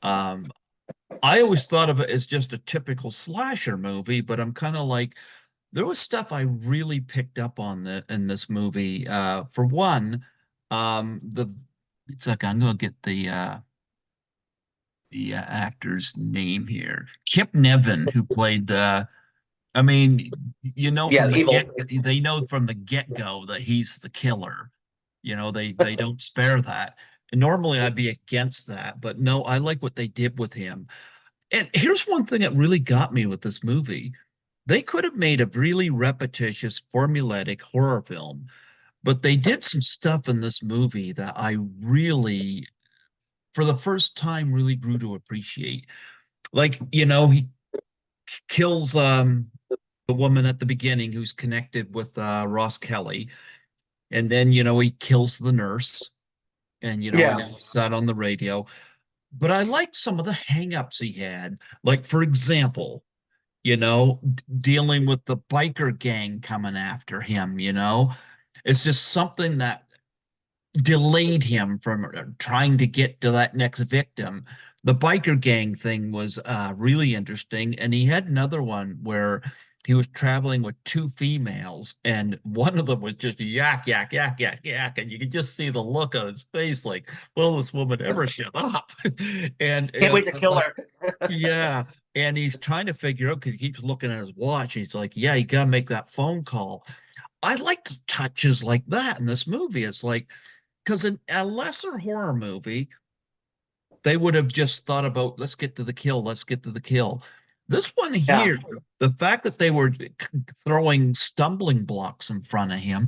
I always thought of it as just a typical slasher movie, but I'm kind of like there was stuff I really picked up on in this movie. For one, the it's like I'm gonna get the actor's name here. Kip Niven, who played the I mean, Yeah, from the evil. they know from the get-go that he's the killer. They don't spare that. And normally I'd be against that, but no, I like what they did with him. And here's one thing that really got me with this movie. They could have made a really repetitious, formulaic horror film, but they did some stuff in this movie that I really, for the first time, really grew to appreciate. Like, he kills the woman at the beginning who's connected with Ross Kelly. And then, he kills the nurse and, Yeah, announces that on the radio. But I liked some of the hangups he had. Like, for example, dealing with the biker gang coming after him, it's just something that delayed him from trying to get to that next victim. The biker gang thing was really interesting. And he had another one where he was traveling with two females, and one of them was just yak, yak, yak, yak, yak. And you could just see the look on his face like, will this woman ever shut up? And can't wait to kill her. yeah. And he's trying to figure out because he keeps looking at his watch. And he's like, yeah, you got to make that phone call. I like touches like that in this movie. It's like, because in a lesser horror movie, they would have just thought about, let's get to the kill, let's get to the kill. This one Yeah, here, the fact that they were throwing stumbling blocks in front of him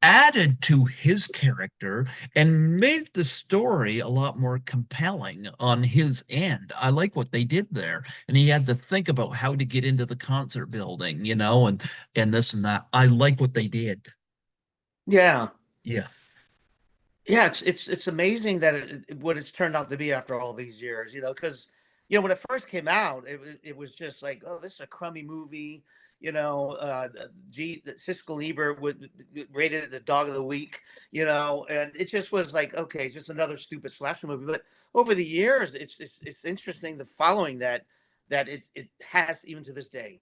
added to his character and made the story a lot more compelling on his end. I like what they did there. And he had to think about how to get into the concert building, and this and that. I like what they did. yeah, Yeah. yeah. It's amazing that what it's turned out to be after all these years. Because when it first came out, it was just like, oh, this is a crummy movie. Siskel Ebert would rated it the dog of the week. And it just was like, okay, just another stupid slasher movie. But over the years, it's interesting the following that it has even to this day.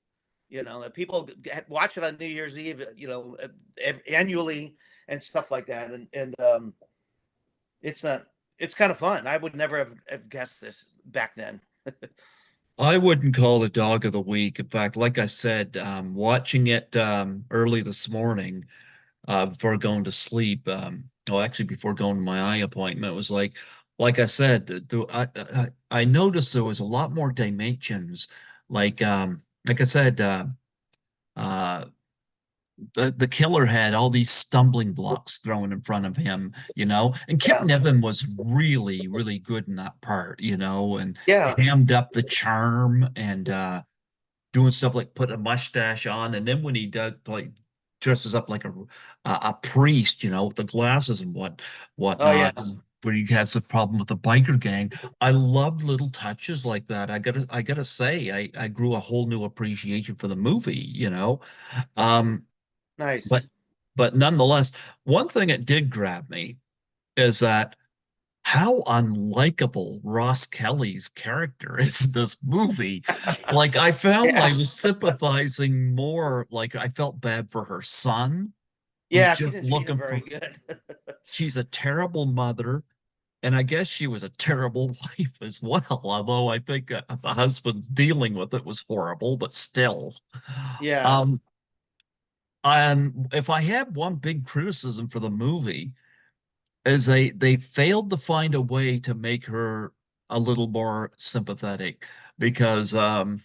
That people watch it on New Year's Eve, annually and stuff like that, and it's not. It's kind of fun. I would never have guessed this back then. I wouldn't call it dog of the week. In fact, like I said, watching it early this morning before going to sleep, well, actually before going to my eye appointment, it was like I said, I noticed there was a lot more dimensions. Like I said, uh, the killer had all these stumbling blocks thrown in front of him, and Kip Yeah, Niven was really, really good in that part, and yeah. hammed up the charm and doing stuff like put a mustache on, and then when he does like dresses up like a priest, with the glasses and Oh yeah, whatnot, when he has the problem with the biker gang. I love little touches like that. I gotta say, I grew a whole new appreciation for the movie, um but nice. but nonetheless, one thing that did grab me is that how unlikable Ross Kelly's character is in this movie. Like I found Yeah, I was sympathizing more, like I felt bad for her son, who's yeah. She just didn't treat him looking for very good. she's a terrible mother. And I guess she was a terrible wife as well, although I think the husband's dealing with it was horrible, but still. Yeah, Um, if I had one big criticism for the movie, is they failed to find a way to make her a little more sympathetic because I'm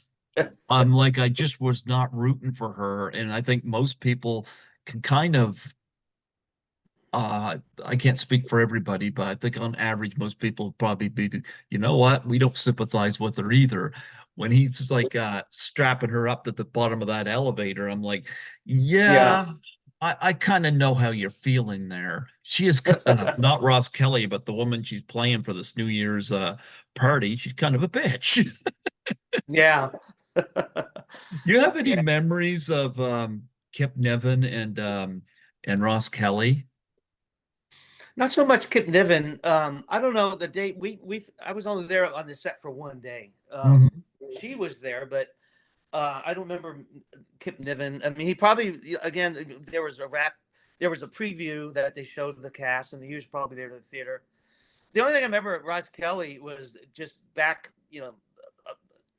like I just was not rooting for her, and I think most people can kind of I can't speak for everybody, but I think on average most people probably be, what, we don't sympathize with her either. When he's like strapping her up at the bottom of that elevator, I'm like, yeah, yeah, I kind of know how you're feeling there. She is not Ross Kelly, but the woman she's playing for this New Year's party. She's kind of a bitch. Yeah. You have any Yeah. memories of Kip Niven and Ross Kelly? Not so much Kip Niven. I don't know the date we I was only there on the set for one day. Hmm. She was there, but I don't remember Kip Niven. I mean, he probably again there was a preview that they showed the cast, and he was probably there to the theater. The only thing I remember at Ross Kelly was just back, uh,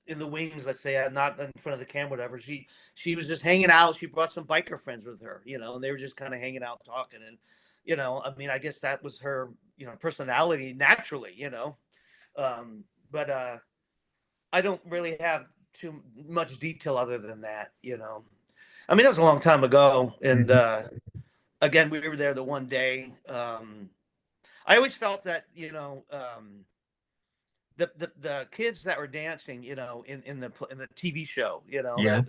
in the wings, let's say, not in front of the camera, whatever. She was just hanging out. She brought some biker friends with her, and they were just kind of hanging out, talking, and I mean, I guess that was her, personality naturally, Um, but I don't really have too much detail other than that. I mean, it was a long time ago, and Hmm. again, we were there the one day. I always felt that the kids that were dancing, in the TV show, Yeah.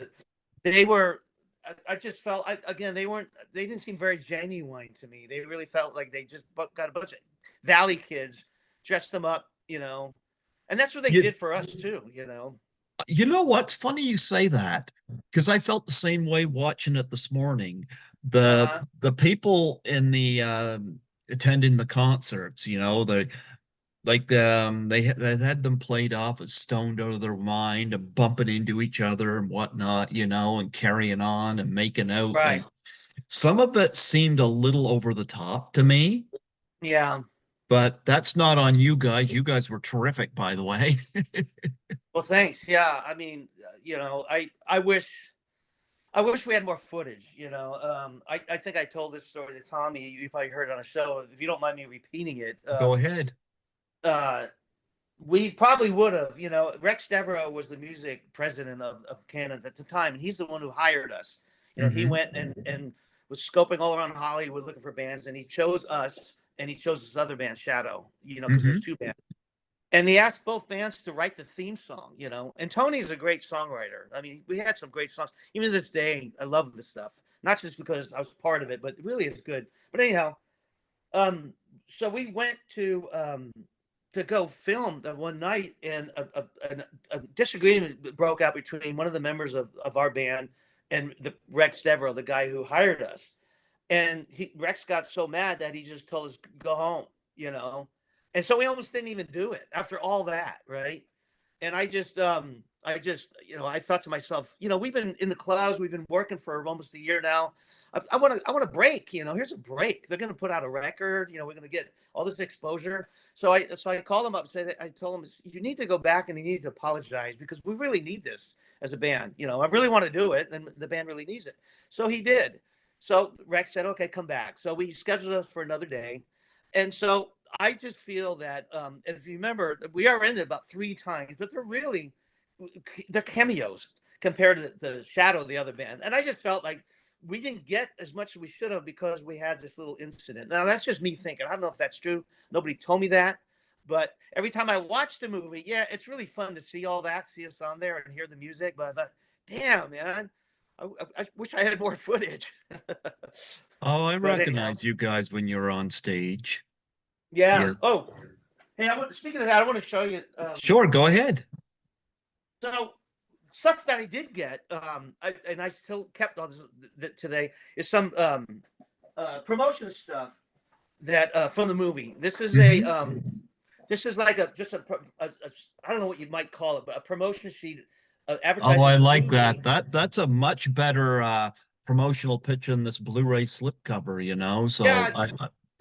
they were. I just felt again they didn't seem very genuine to me. They really felt like they just got a bunch of Valley kids, dressed them up, and that's what they You did for us too. you know what's funny you say that because I felt the same way watching it this morning. The Uh-huh. the people in the attending the concerts, they like they had them played off as stoned out of their mind and bumping into each other and whatnot, and carrying on and making out. Right. And some of it seemed a little over the top to me, Yeah. but that's not on you guys. You guys were terrific, by the way. Well, thanks. Yeah. I mean, I wish we had more footage. I think I told this story to Tommy. You probably heard it on a show. If you don't mind me repeating it, Go ahead. uh, we probably would have. Rex Devereaux was the music president of Canada at the time, and he's the one who hired us. He Hmm. went and was scoping all around Hollywood looking for bands, and he chose us, and he chose this other band, Shadow. Because there's Hmm. two bands. And he asked both bands to write the theme song. And Tony's a great songwriter. I mean, we had some great songs. Even to this day, I love this stuff. Not just because I was part of it, but it really is good. But anyhow, um, so we went to go film the one night, and a disagreement broke out between one of the members of our band and the Rex Devereaux, the guy who hired us. And Rex got so mad that he just told us go home, you know. And so we almost didn't even do it after all that, right? And I thought to myself, we've been in the clouds, we've been working for almost a year now. I want a break. Here's a break. They're going to put out a record. We're going to get all this exposure. So I called him up and said, I told him, you need to go back and you need to apologize because we really need this as a band. I really want to do it, and the band really needs it. So he did. So Rex said, okay, come back. So we scheduled us for another day. And so I just feel that, if you remember, we are in it about three times, but they're cameos compared to the Shadow, the other band. And I just felt like we didn't get as much as we should have because we had this little incident. Now that's just me thinking. I don't know if that's true. Nobody told me that. But every time I watch the movie, yeah, it's really fun to see all that, see us on there and hear the music. But I thought, damn, man, I wish I had more footage. Oh, I But anyhow, recognize you guys when you're on stage. yeah. Yeah. Oh, hey, speaking of that, I want to show you. Sure, go ahead. So stuff that I did get, and I still kept all this today is some promotion stuff that from the movie. Hmm. This is like I don't know what you might call it, but a promotion sheet Oh, advertising I the like that. movie. That's a much better promotional pitch than this Blu-ray slipcover. So Yeah,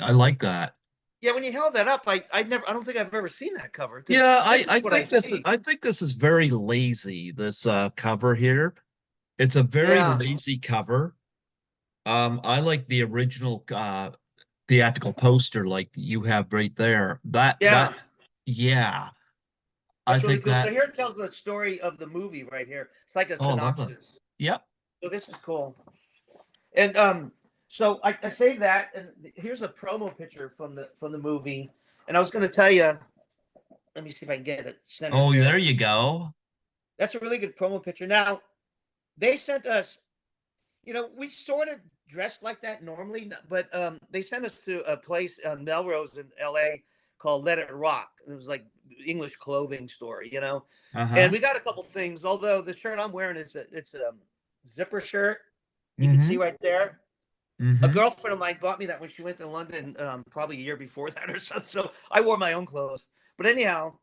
I like that. yeah. When you held that up, I don't think I've ever seen that cover because Yeah, this is what I see. I think this is very lazy, this cover here. It's a very Yeah, lazy cover. I like the original theatrical poster like you have right there. That yeah. yeah, I That's really think cool. So that here it tells the story of the movie right here. It's like a oh, I love that. synopsis. Yep. So this is cool. And so I saved that, and here's a promo picture from the movie. And I was going to tell you. Let me see if I can get it centered Oh, there there. you go. That's a really good promo picture. Now they sent us. We sort of dressed like that normally, but they sent us to a place, Melrose in L.A., called Let It Rock. It was like English clothing store, and Uh-huh. we got a couple things. Although the shirt I'm wearing is it's a zipper shirt. You can see Mm-hmm. right there. A Mm-hmm. girlfriend of mine bought me that when she went to London, probably a year before that or something. So I wore my own clothes. But anyhow,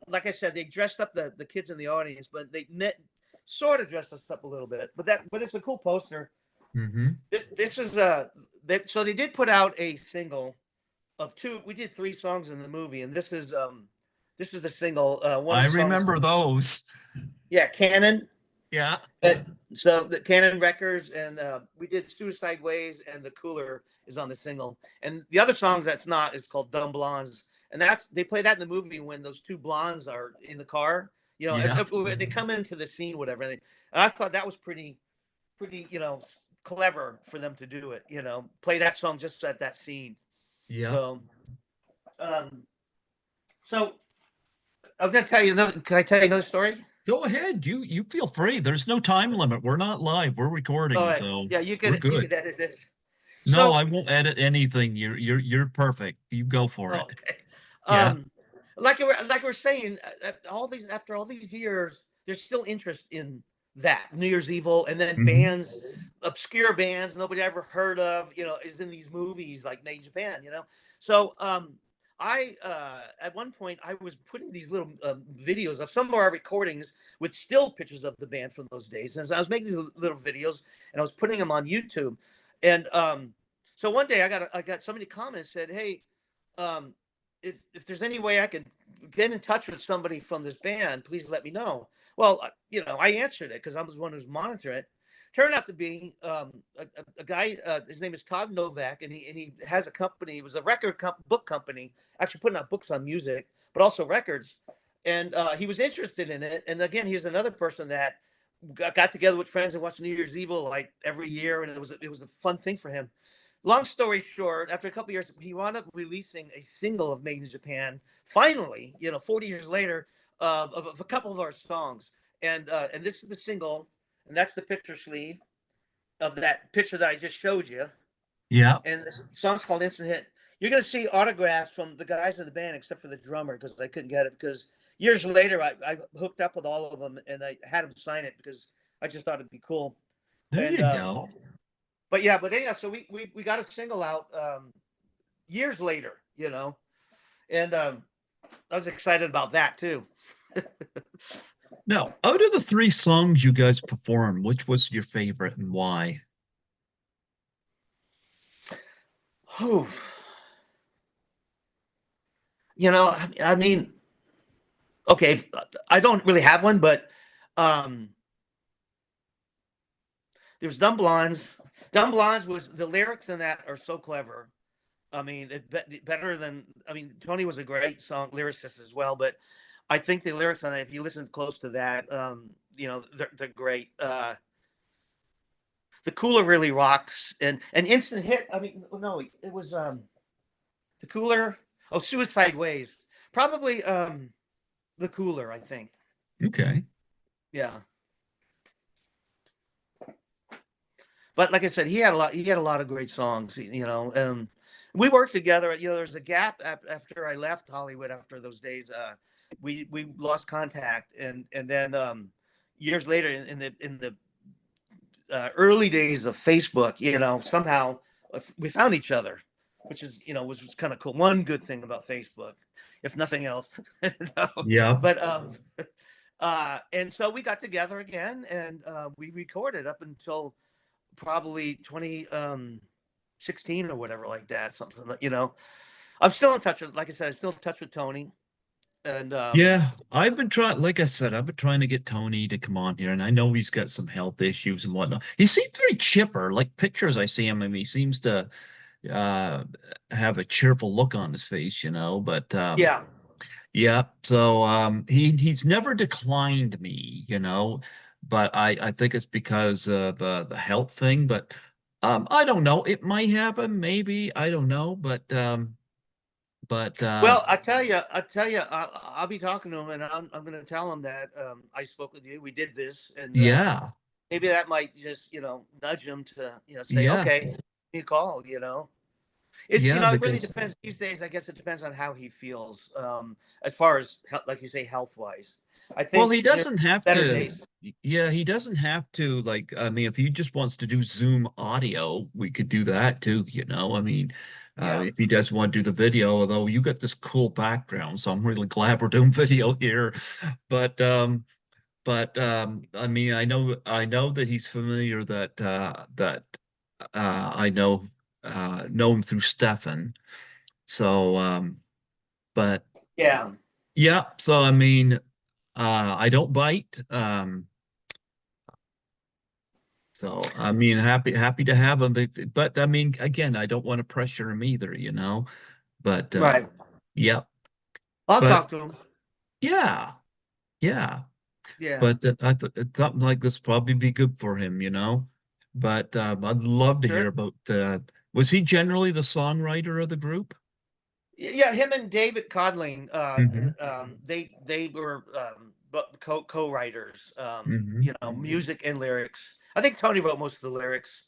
like I said, they dressed up the kids in the audience, but they sort of dressed us up a little bit. But it's a cool poster. Mm-hmm. This is so they did put out a single of two. We did three songs in the movie, and this is the single. One of I the songs, remember those. yeah, Canon. Yeah. Uh, so the Canon Records, and we did Suicide Ways, and The Cooler is on the single. And the other songs that's not is called Dumb Blondes, and they play that in the movie when those two blondes are in the car. Yeah. They come into the scene, whatever. And I thought that was pretty, clever for them to do it. Play that song just at that scene. Yeah. So, um, so I'm gonna tell you another. Can I tell you another story? Go ahead. You feel free. There's no time limit. We're not live. We're All recording, right. so Yeah, you we're could you good. could edit this. No, So, I won't edit anything. You're perfect. You go for oh, it. okay. Yeah. Um, like we're saying, all these after all these years, there's still interest in that New Year's Evil, and then Hmm. bands, obscure bands nobody ever heard of, is in these movies like Made in Japan. So, I at one point I was putting these little videos of some of our recordings with still pictures of the band from those days, and so I was making these little videos and I was putting them on YouTube, and so one day I got somebody comment said, "Hey, um, if there's any way I could get in touch with somebody from this band, please let me know." Well, I answered it because I was the one who's monitoring it. Turned out to be a guy. His name is Todd Novak, and he has a company. It was a book company, actually putting out books on music, but also records. And he was interested in it. And again, he's another person that got together with friends and watched New Year's Evil like every year, and it was a fun thing for him. Long story short, after a couple years, he wound up releasing a single of Made in Japan. Finally, 40 years later, of a couple of our songs, and this is the single, and that's the picture sleeve of that picture that I just showed you. Yeah. And the song's called Instant Hit. You're gonna see autographs from the guys in the band, except for the drummer, because I couldn't get it. Because years later, I hooked up with all of them, and I had them sign it because I just thought it'd be cool. There And you go. but yeah, but anyhow, so we got a single out years later, and I was excited about that too. Now, out of the three songs you guys performed, which was your favorite and why? Whew. I mean, okay, I don't really have one, but um, there's Dumb Blondes. Dumb Blondes was the lyrics in that are so clever. I mean, better than I mean, Tony was a great song lyricist as well, but I think the lyrics on it, if you listen close to that, they're great. The Cooler really rocks, and Instant Hit. I mean, no, it was the Cooler. Oh, Suicide Ways, probably the Cooler. I think. Okay. Yeah, but like I said, he had a lot of great songs. We worked together. There's a gap after I left Hollywood after those days. We lost contact, and then years later in the early days of Facebook, somehow we found each other, which is was kind of cool. One good thing about Facebook, if nothing else. No, Yeah. but and so we got together again, and we recorded up until probably 2016 or whatever like that. Something that I'm still in touch with. Like I said, I'm still in touch with Tony, and Yeah. I've been trying, like I said, I've been trying to get Tony to come on here, and I know he's got some health issues and whatnot. He seems very chipper. Like pictures I see him, and he seems to uh have a cheerful look on his face, but yeah. yeah, so he's never declined me, but I think it's because of the health thing, but I don't know. It might happen, maybe. I don't know, but Well, I tell you, I'll be talking to him, and I'm going to tell him that I spoke with you. We did this, and yeah. maybe that might just nudge him to say, Yeah. okay, you call, It's, Yeah, it really because depends these days. I guess it depends on how he feels, as far as like you say, health wise. I well, think he there's doesn't have better to. days. Yeah, he doesn't have to. Like, I mean, if he just wants to do Zoom audio, we could do that too. I mean, Yeah, if he doesn't want to do the video, although you got this cool background, so I'm really glad we're doing video here. But I mean, I know that he's familiar that I know him through Stefan. So, but yeah, yeah, so I mean, I don't bite. So I mean, happy to have him, but I mean, again, I don't want to pressure him either. But right. yeah, I'll but talk to him. yeah, yeah. Yeah, But I th something like this probably be good for him. But I'd love to sure. hear about. Was he generally the songwriter of the group? Yeah, him and David Codling, Hmm. they were co-writers, Hmm. music and lyrics. I think Tony wrote most of the lyrics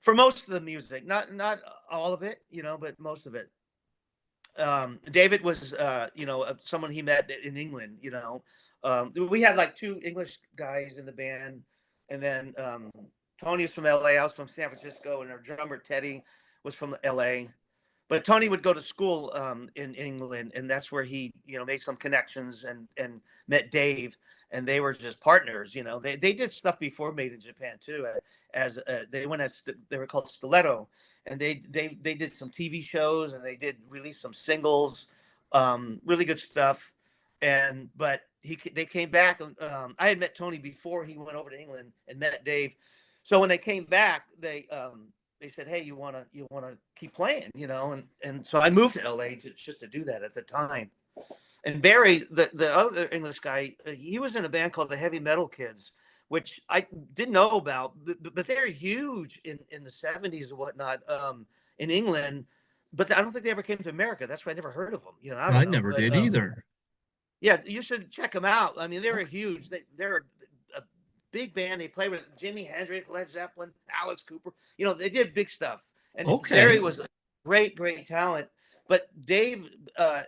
for most of the music, not all of it, but most of it. David was, someone he met in England. We had like two English guys in the band, and then Tony's from LA. I was from San Francisco, and our drummer Teddy was from LA. But Tony would go to school in England, and that's where he, made some connections and met Dave, and they were just partners. They did stuff before Made in Japan too. As they went as they were called Stiletto, and they did some TV shows, and they did release some singles, really good stuff. And but they came back. I had met Tony before he went over to England and met Dave. So when they came back, they said, "Hey, you wanna keep playing?" And so I moved to LA just to do that at the time. And Barry, the other English guy, he was in a band called the Heavy Metal Kids, which I didn't know about, but they're huge in the '70s and whatnot, in England. But I don't think they ever came to America. That's why I never heard of them. I don't I know, never but did either. yeah, you should check them out. I mean, they're Okay. huge. They're a big band. They play with Jimi Hendrix, Led Zeppelin, Alice Cooper. They did big stuff. And Barry Okay. was a great, great talent. But Dave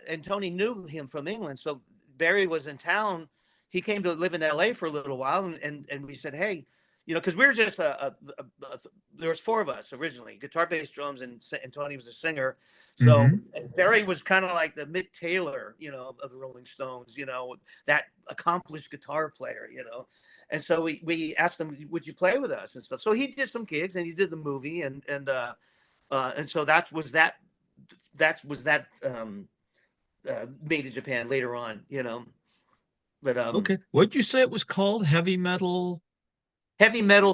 and Tony knew him from England. So Barry was in town. He came to live in LA for a little while. And we said, hey, because we were just there was four of us originally: guitar, bass, drums, and Tony was a singer. So Hmm. and Barry was kind of like the Mick Taylor, of the Rolling Stones, that accomplished guitar player. And so we asked him, would you play with us and stuff? So he did some gigs and he did the movie and so that was that Made in Japan later on. But Okay. What'd you say it was called? Heavy Metal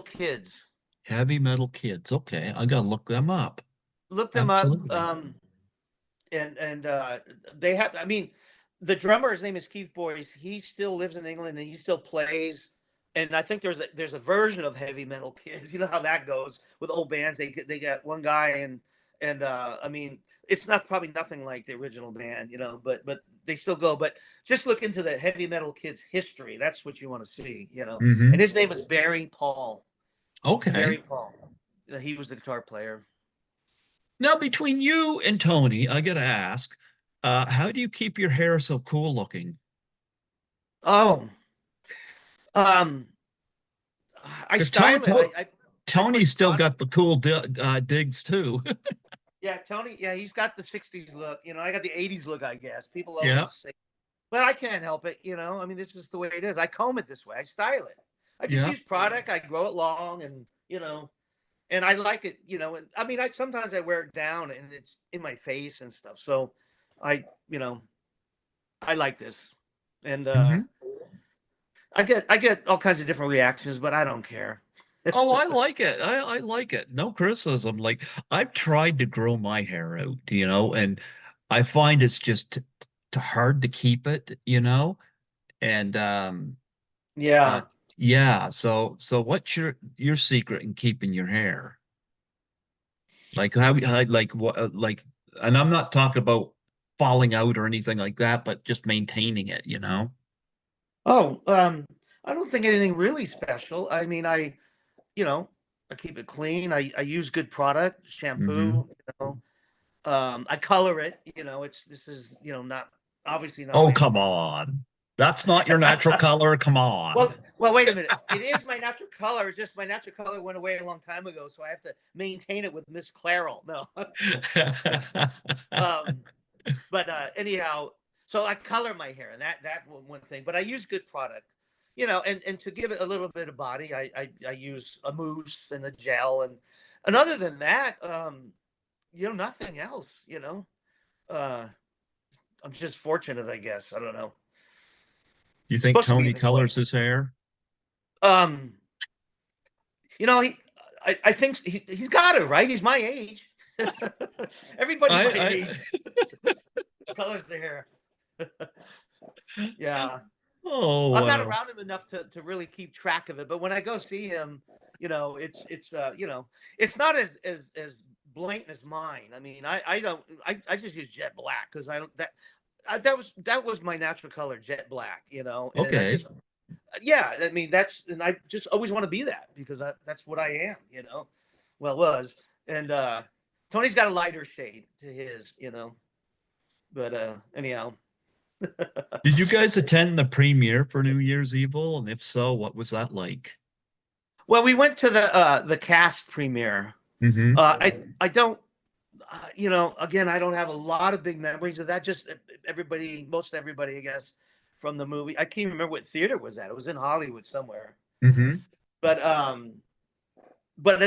Kids. Heavy Metal Kids. Okay, I gotta look them up. Look them up. Absolutely. And they have. I mean, the drummer, his name is Keith Boyce. He still lives in England and he still plays. And I think there's a version of Heavy Metal Kids. You know how that goes with old bands. They got one guy and I mean it's not probably nothing like the original band, but they still go. But just look into the Heavy Metal Kids history. That's what you want to see. And Hmm. his name is Barry Paul. Barry Okay. Paul. He was the guitar player. Now, between you and Tony, I gotta ask, how do you keep your hair so cool looking? Oh, um, I Because Tony, style it. I Tony's put still product. got the cool di digs too. Yeah, Tony. Yeah, he's got the '60s look. I got the '80s look. I guess people Yeah, always say, but I can't help it. I mean, this is the way it is. I comb it this way. I style it. I just yeah. use product. I grow it long, and and I like it. I mean, I sometimes I wear it down, and it's in my face and stuff. So, I, you know, I like this, and Hmm. I get all kinds of different reactions, but I don't care. Oh, I like it. I like it. No criticism. Like I've tried to grow my hair out, and I find it's just hard to keep it. And uh Yeah. yeah, so what's your secret in keeping your hair? Like how like what like and I'm not talking about falling out or anything like that, but just maintaining it. Oh, I don't think anything really special. I mean, you know, I keep it clean. I use good product, Hmm. shampoo. I color it. This is not obviously not Oh, my. come on. That's not your natural color. Come on. Well, wait a minute. It is my natural color. It's just my natural color went away a long time ago, so I have to maintain it with Miss Clairol. No, um, but anyhow, so I color my hair, and that one thing. But I use good product, and to give it a little bit of body, I use a mousse and a gel, and other than that, nothing else. Uh, I'm just fortunate, I guess. I don't know. You It's think supposed to be Tony this way. colors his hair? Um, he, I think he's got it right. He's my age. Everybody my I age colors their hair. Yeah. oh I'm not wow. around him enough to really keep track of it, but when I go see him, it's not as blatant as mine. I mean, I don't I just use jet black because I that that was my natural color, jet black, and I Okay. just yeah, I mean and I just always want to be that because that's what I am, well was. And Tony's got a lighter shade to his, but anyhow. Did you guys attend the premiere for New Year's Evil? And if so, what was that like? Well, we went to the cast premiere. Hmm. I don't again, I don't have a lot of big memories of that. Just most everybody, I guess, from the movie. I can't even remember what theater was that. It was in Hollywood somewhere. Hmm. But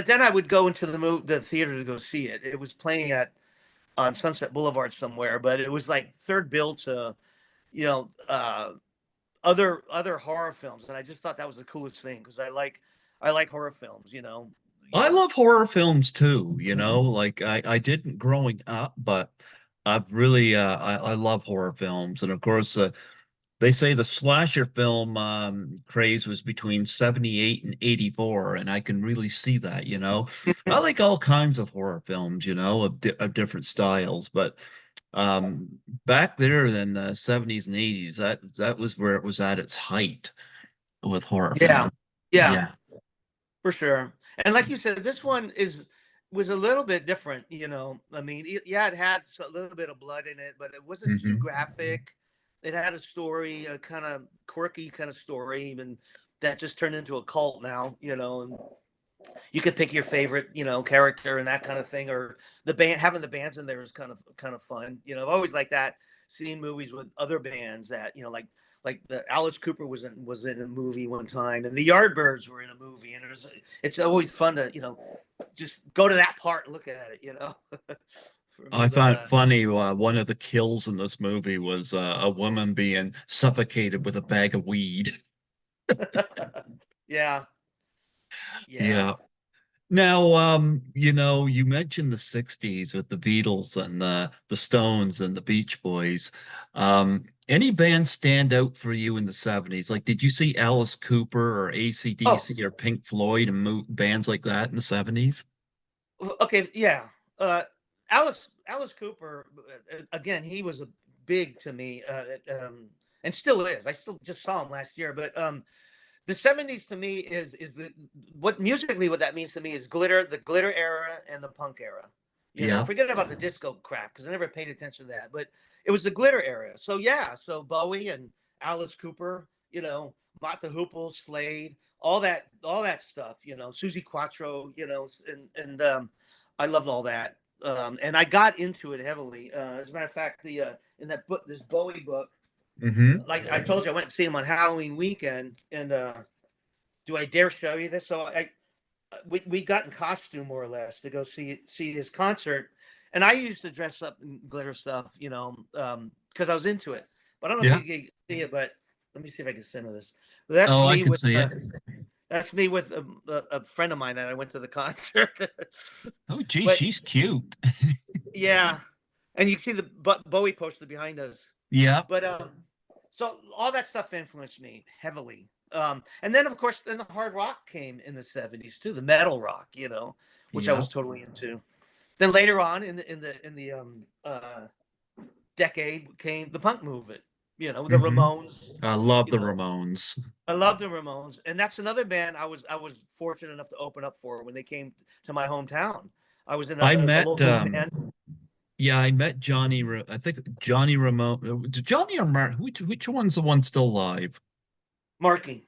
then I would go into the theater to go see it. It was playing at on Sunset Boulevard somewhere, but it was like third bill to you know uh, other horror films, and I just thought that was the coolest thing because I like horror films. I love horror films too, like I didn't growing up, but I've really I love horror films. And of course they say the slasher film craze was between 78 and 84, and I can really see that. I like all kinds of horror films, of different styles, but um back there in the 70s and 80s, that was where it was at its height with horror Yeah, film. yeah, Yeah. for sure. And like you said, this one was a little bit different. I mean, yeah, it had a little bit of blood in it, but it wasn't too Hmm. graphic. It had a story, a kind of quirky kind of story, and that just turned into a cult now. And you could pick your favorite, character and that kind of thing, or the band having the bands in there is kind of fun. I've always liked that, seeing movies with other bands that like the Alice Cooper was in a movie one time, and the Yardbirds were in a movie, and it's always fun to just go to that part and look at it, for me. I But find it funny, one of the kills in this movie was a woman being suffocated with a bag of weed. yeah, yeah. Yeah. Now, you mentioned the 60s with the Beatles and the Stones and the Beach Boys. Any bands stand out for you in the 70s? Like, did you see Alice Cooper or Oh, AC/DC or Pink Floyd and mo bands like that in the 70s? okay, yeah. Alice Cooper, again, he was a big to me, and still is. I still just saw him last year, but the '70s to me is what that means to me is the glitter era and the punk era. Yeah. Forget about the disco crap because I never paid attention to that, but it was the glitter era. So yeah, so Bowie and Alice Cooper, Mott the Hoople, Slade, all that stuff. Susie Quattro, and I loved all that. And I got into it heavily. As a matter of fact, the in that book, this Bowie book, Hmm. like I told you, I went to see him on Halloween weekend, and do I dare show you this? So we got in costume more or less to go see his concert, and I used to dress up in glitter stuff, because I was into it. But I don't know if Yeah. you can see it, but let me see if I can send you this. But that's Oh, I me can with see it. a friend of mine that I went to the concert. Oh, gee, But she's cute. yeah, and you can see the Bowie poster behind us. Yeah. But so all that stuff influenced me heavily. And then of course, then the hard rock came in the '70s too, the metal rock, which I Yeah. was totally into. Then later on in the decade came the punk movement, the Hmm. Ramones. I love You the know, Ramones. I love the Ramones, and that's another band I was fortunate enough to open up for when they came to my hometown. I was in I a met local band. Yeah, I met Johnny. I think Johnny Ramone. Johnny or Mark? Which one's the one still alive? Marking,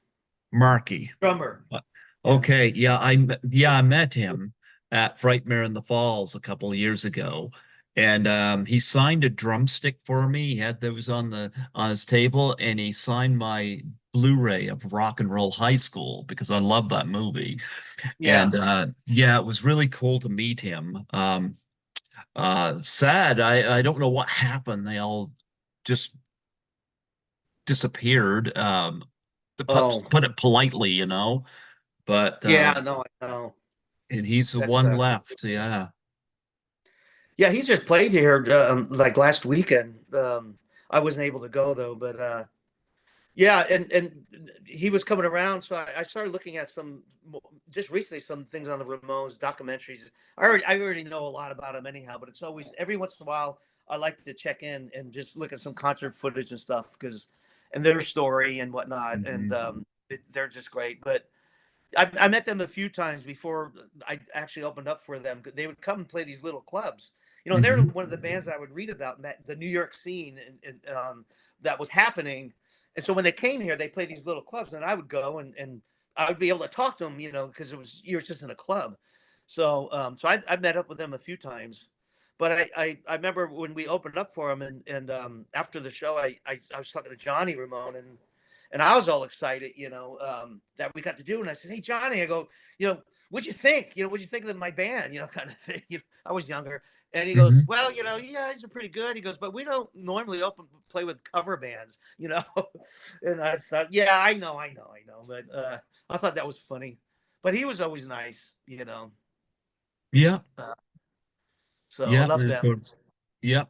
Marky. drummer. Uh, Yeah. Okay, yeah, I met him at Frightmare in the Falls a couple of years ago, and he signed a drumstick for me. He had those on his table, and he signed my Blu-ray of Rock and Roll High School because I love that movie. And Yeah. yeah, it was really cool to meet him. Sad, I don't know what happened. They all just disappeared. To Oh, put it politely, you know. But yeah. No, I know. and he's the That one sucks. left. Yeah. Yeah, he just played here like last weekend. I wasn't able to go though, but yeah, and he was coming around, so I started looking at some just recently some things on the Ramones documentaries. I already know a lot about them anyhow, but it's always every once in a while I like to check in and just look at some concert footage and stuff because and their story and whatnot, and Hmm. they're just great. But I met them a few times before I actually opened up for them. They would come and play these little clubs. You know, they're Hmm. one of the bands I would read about the New York scene that was happening. And so when they came here, they played these little clubs, and I would go and I would be able to talk to them, you know, because it was you're just in a club. So I met up with them a few times. But I remember when we opened up for them, and after the show, I was talking to Johnny Ramone, and I was all excited, you know, that we got to do. And I said, "Hey, Johnny," I go, "You know, what'd you think? You know, what'd you think of my band? You know, kind of thing." You know, I was younger, and he goes, Hmm. "Well, you know, you guys are pretty good." He goes, "But we don't normally open play with cover bands, you know." And I thought, "Yeah, I know," but I thought that was funny. But he was always nice, you know. Yeah. Uh, so I Yeah. love And of them. course, yeah.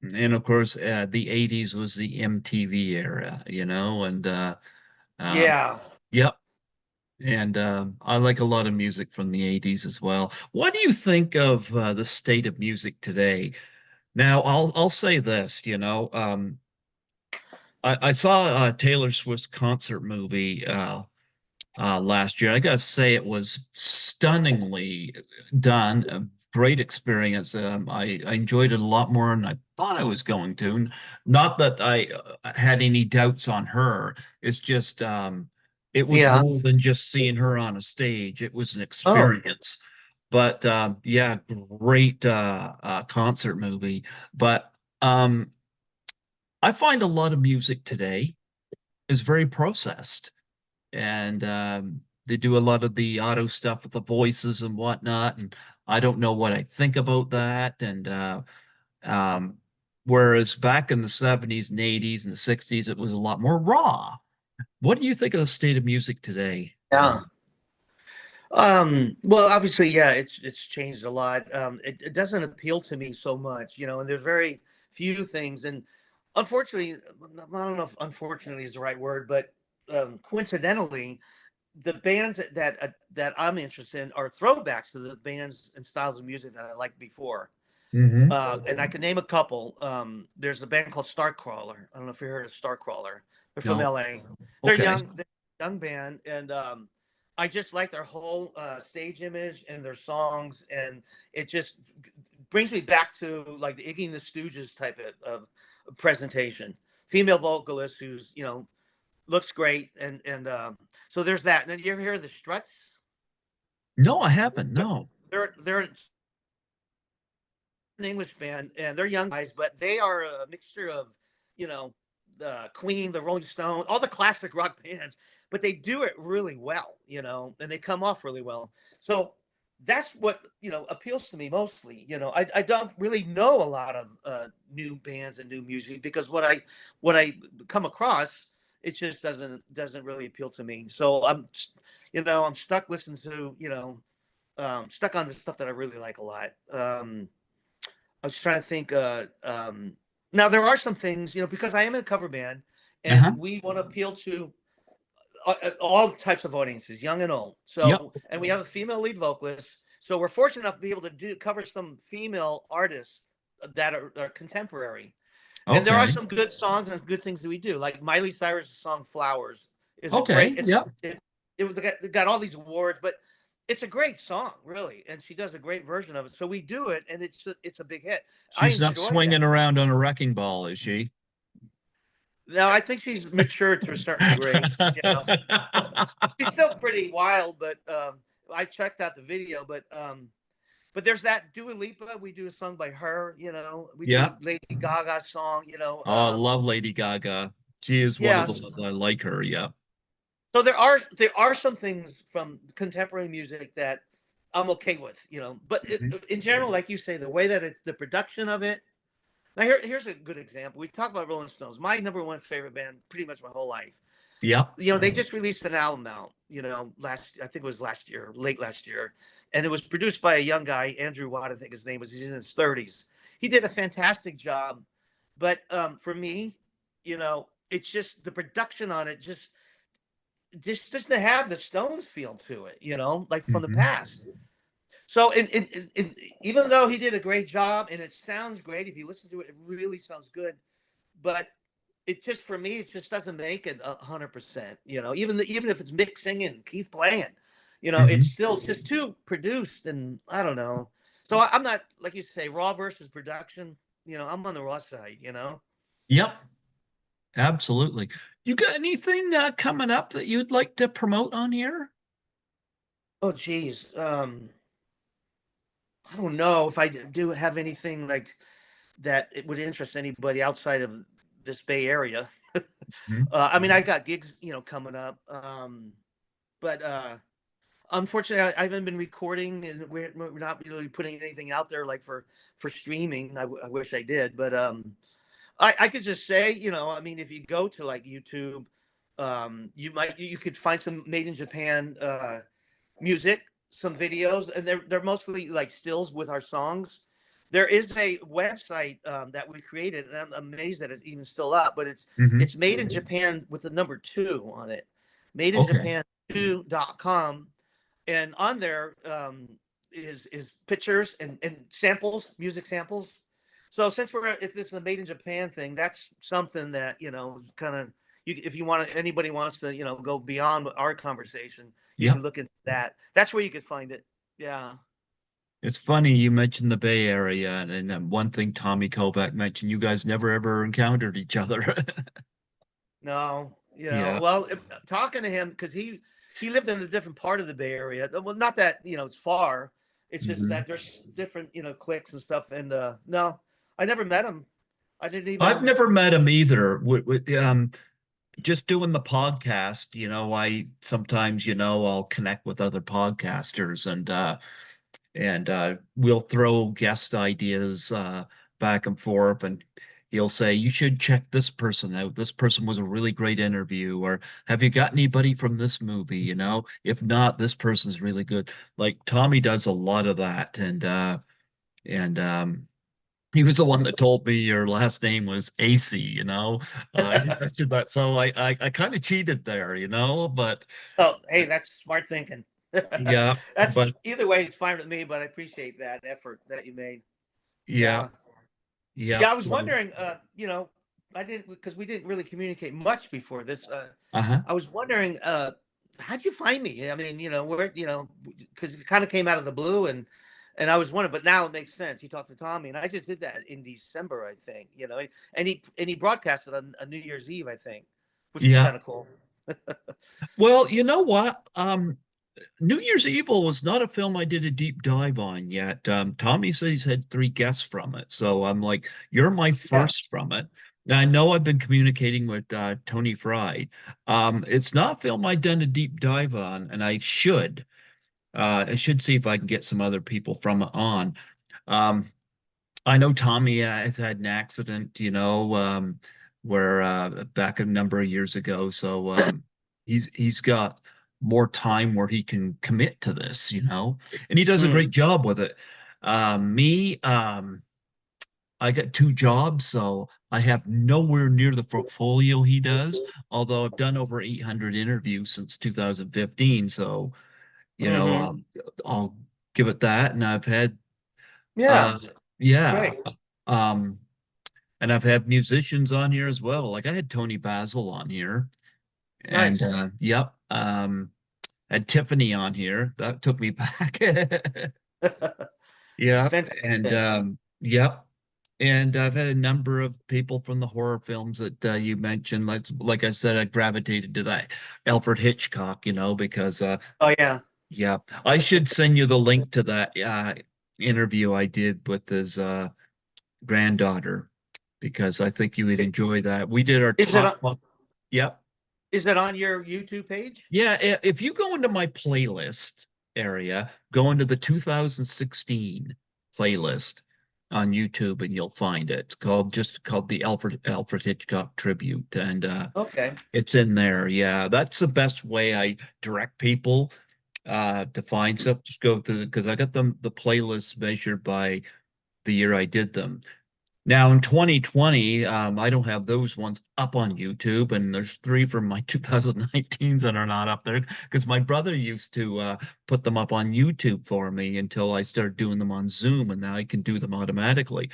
And of course, the 80s was the MTV era, you know, and um, Yeah. yep. And I like a lot of music from the 80s as well. What do you think of the state of music today? Now, I'll say this, you know, I saw Taylor Swift's concert movie last year. I gotta say it was stunningly done. A great experience. I enjoyed it a lot more than I thought I was going to. Not that I had any doubts on her. It's just it was Yeah. more than just seeing her on a stage. It was an Oh, experience. But yeah, great concert movie. But I find a lot of music today is very processed and they do a lot of the auto stuff with the voices and whatnot. And I don't know what I think about that. And um, whereas back in the 70s and 80s and the 60s, it was a lot more raw. What do you think of the state of music today? yeah. Well, obviously, yeah, it's changed a lot. It doesn't appeal to me so much, you know, and there's very few things. And unfortunately, I don't know if unfortunately is the right word, but coincidentally, the bands that I'm interested in are throwbacks to the bands and styles of music that I liked before. Hmm. And I can name a couple. There's a band called Starcrawler. I don't know if you heard of Starcrawler. They're from No. LA. Okay. They're a young band, and I just like their whole stage image and their songs, and it just brings me back to like the Iggy and the Stooges type of presentation. Female vocalist who's looks great, and so there's that. And then you ever hear of the Struts? No, I haven't. No. They're an English band, and they're young guys, but they are a mixture of, you know, the Queen, the Rolling Stones, all the classic rock bands, but they do it really well, you know, and they come off really well. So that's what appeals to me mostly. I don't really know a lot of new bands and new music because what I come across it just doesn't really appeal to me. So I'm stuck listening to stuck on the stuff that I really like a lot. I was trying to think. Now there are some things, because I am in a cover band, and Uh-huh. we want to appeal to all types of audiences, young and old. Yep. So, and we have a female lead vocalist. So we're fortunate enough to be able to cover some female artists that are contemporary. And there are Okay. some good songs and good things that we do. Like Miley Cyrus' song "Flowers" is a great. Okay. Yep. It got all these awards, but It's a great song, really, and she does a great version of it. So we do it, and it's a big hit. I She's not enjoy that. swinging around on a wrecking ball, is she? Now I think she's matured to a certain degree. You know, she's still pretty wild, but I checked out the video. But there's that Dua Lipa. We do a song by her. You know, we do a Yep. Lady Gaga song. You know, Oh, I love Lady Gaga. She is one of yeah. the ones I like her. Yeah. So there are some things from contemporary music that I'm okay with. You know, but Mhm. in general, like you say, the way that it's the production of it. Now here's a good example. We talk about Rolling Stones. My number one favorite band, pretty much my whole life. Yep. You know, they just released an album out, you know, I think it was last year, late last year, and it was produced by a young guy, Andrew Watt, I think his name was. He's in his 30s. He did a fantastic job, but for me, you know, it's just the production on it just doesn't have the Stones feel to it, you know, like from the Hmm. past. So, even though he did a great job and it sounds great, if you listen to it, it really sounds good. But it just for me, it just doesn't make it 100%. You know, even if it's Mick singing, Keith playing, you know, it's Hmm. still just too produced, and I don't know. So I'm not like you say raw versus production. You know, I'm on the raw side. You know. Yep. Absolutely. You got anything coming up that you'd like to promote on here? Oh, geez. I don't know if I do have anything like that. It would interest anybody outside of this Bay Area. Mhm. I mean, I got gigs, you know, coming up. But unfortunately, I haven't been recording, and we're not really putting anything out there like for streaming. I wish I did, but I could just say, you know, I mean, if you go to like YouTube, you could find some made in Japan music, some videos, and they're mostly like stills with our songs. There is a website that we created, and I'm amazed that it's even still up. But Hmm. it's made in Japan with the number two on it, made in Okay. Japan 2.com, and on there is pictures and samples, music samples. So since we're if this is a made in Japan thing, that's something that you know kind of if you want to anybody wants to you know go beyond our conversation, you can Yep. look into that. That's where you could find it. Yeah. It's funny you mentioned the Bay Area, and one thing Tommy Kovac mentioned, you guys never ever encountered each other. No, you know, Yeah. well, talking to him because he lived in a different part of the Bay Area. Well, not that you know it's far. It's just Hmm. that there's different you know cliques and stuff. And no, I never met him. I didn't I've even. never met him either. Just doing the podcast, I sometimes, I'll connect with other podcasters and we'll throw guest ideas back and forth, and he'll say you should check this person out, this person was a really great interview, or have you got anybody from this movie, if not, this person's really good. Like Tommy does a lot of that, and he was the one that told me your last name was AC, he mentioned that, so I kind of cheated there, but Oh, hey, that's smart thinking. yeah, That's but either way, it's fine with me. But I appreciate that effort that you made. yeah, Yeah. yeah, Yeah, I was so wondering, you know, I didn't because we didn't really communicate much before this. uh-huh. I was wondering, how'd you find me? I mean, you know, where, you know, because it kind of came out of the blue, and I was wondering, but now it makes sense. You talked to Tommy, and I just did that in December, I think. You know, and he broadcasted on a New Year's Eve, I think, which was Yeah. kind of cool. Well, you know what? New Year's Evil was not a film I did a deep dive on yet. Tommy says he's had three guests from it, so I'm like, you're my Yeah. first from it. Now, I know I've been communicating with Tony Fry. It's not a film I've done a deep dive on, and I should. I should see if I can get some other people from it on. Um, I know Tommy has had an accident, where back a number of years ago. So he's got more time where he can commit to this, and he does a Mm. great job with it. Me, I got two jobs, so I have nowhere near the portfolio he does. Although I've done over 800 interviews since 2015, so Hmm. I'll give it that. And I've had Yeah. uh, yeah. Great. Um, and I've had musicians on here as well. Like I had Tony Basil on here, and Nice. yep. Had Tiffany on here. That took me back. Yeah, and Fantastic. yep. And I've had a number of people from the horror films that you mentioned. Like I said, I gravitated to that Alfred Hitchcock, because Oh yeah. yeah, I should send you the link to that interview I did with his granddaughter because I think you would I- enjoy that. We did our Is it on, top. Yep. is it on your YouTube page? Yeah, if you go into my playlist area, go into the 2016 playlist on YouTube and you'll find it. It's called the Alfred Hitchcock Tribute and Okay. it's in there. Yeah, that's the best way I direct people to find stuff. Just go through because I got the playlist measured by the year I did them. Now in 2020, I don't have those ones up on YouTube, and there's three from my 2019s that are not up there because my brother used to put them up on YouTube for me until I started doing them on Zoom, and now I can do them automatically.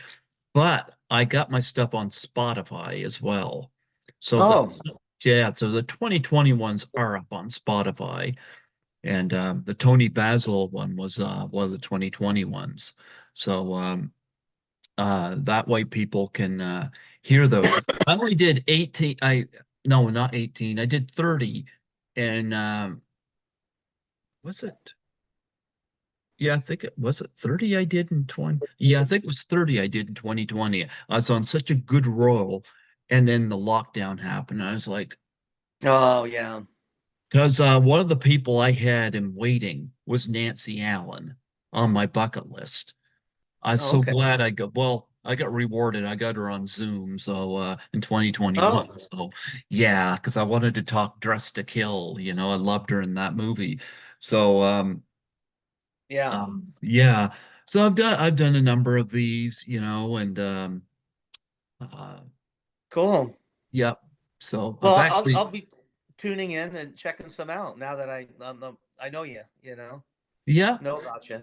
But I got my stuff on Spotify as well. So Oh, the 2020 ones are up on Spotify, and the Tony Basil one was one of the 2020 ones. So that way people can hear those. I only did 18. No, not 18. I did 30. And was it? Yeah, I think it was it 30 I did in 20. Yeah, I think it was 30 I did in 2020. I was on such a good roll. And then the lockdown happened. I was like, oh yeah. because one of the people I had in waiting was Nancy Allen on my bucket list. I'm Oh, so okay. glad I got rewarded. I got her on Zoom, so in 2021. Oh, So yeah, because I wanted to talk Dress to Kill, I loved her in that movie. So yeah. yeah. So I've done a number of these, and uh Cool. yep. So Well, I've I'll actually be tuning in and checking some out now that I know you. yeah. Know about you.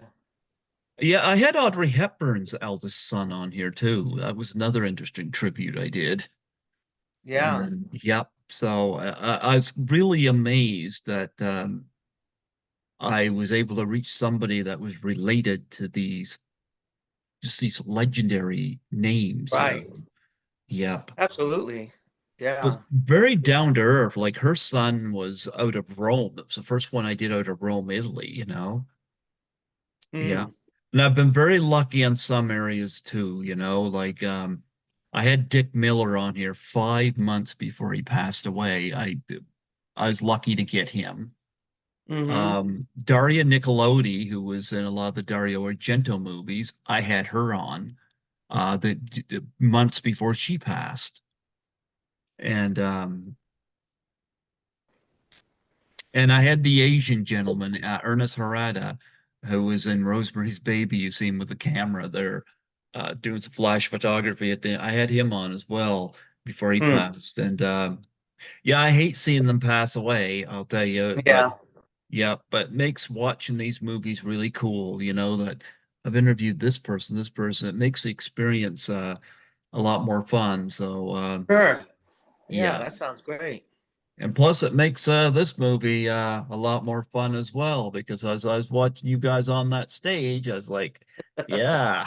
Yeah, I had Audrey Hepburn's eldest son on here too. That was another interesting tribute I did. And Yeah. then, yep. So I was really amazed that I was able to reach somebody that was related to just these legendary names. Right. Yep. Absolutely. But Yeah. very down to earth. Like her son was out of Rome. It was the first one I did out of Rome, Italy. Yeah. Mm. And I've been very lucky in some areas too, like I had Dick Miller on here 5 months before he passed away. I was lucky to get him. Mm-hmm. Daria Nicolodi, who was in a lot of the Dario Argento movies, I had her on the months before she passed. And and I had the Asian gentleman, Ernest Harada, who was in Rosemary's Baby. You see him with the camera there, doing some flash photography at the. I had him on as well before he Mm. passed. And yeah, I hate seeing them pass away. I'll tell you, but Yeah. yeah, but makes watching these movies really cool. That I've interviewed this person, this person. It makes the experience a lot more fun. So Sure. Yeah, yeah. that sounds great. And plus, it makes this movie a lot more fun as well because as I was watching you guys on that stage, I was like, "Yeah, now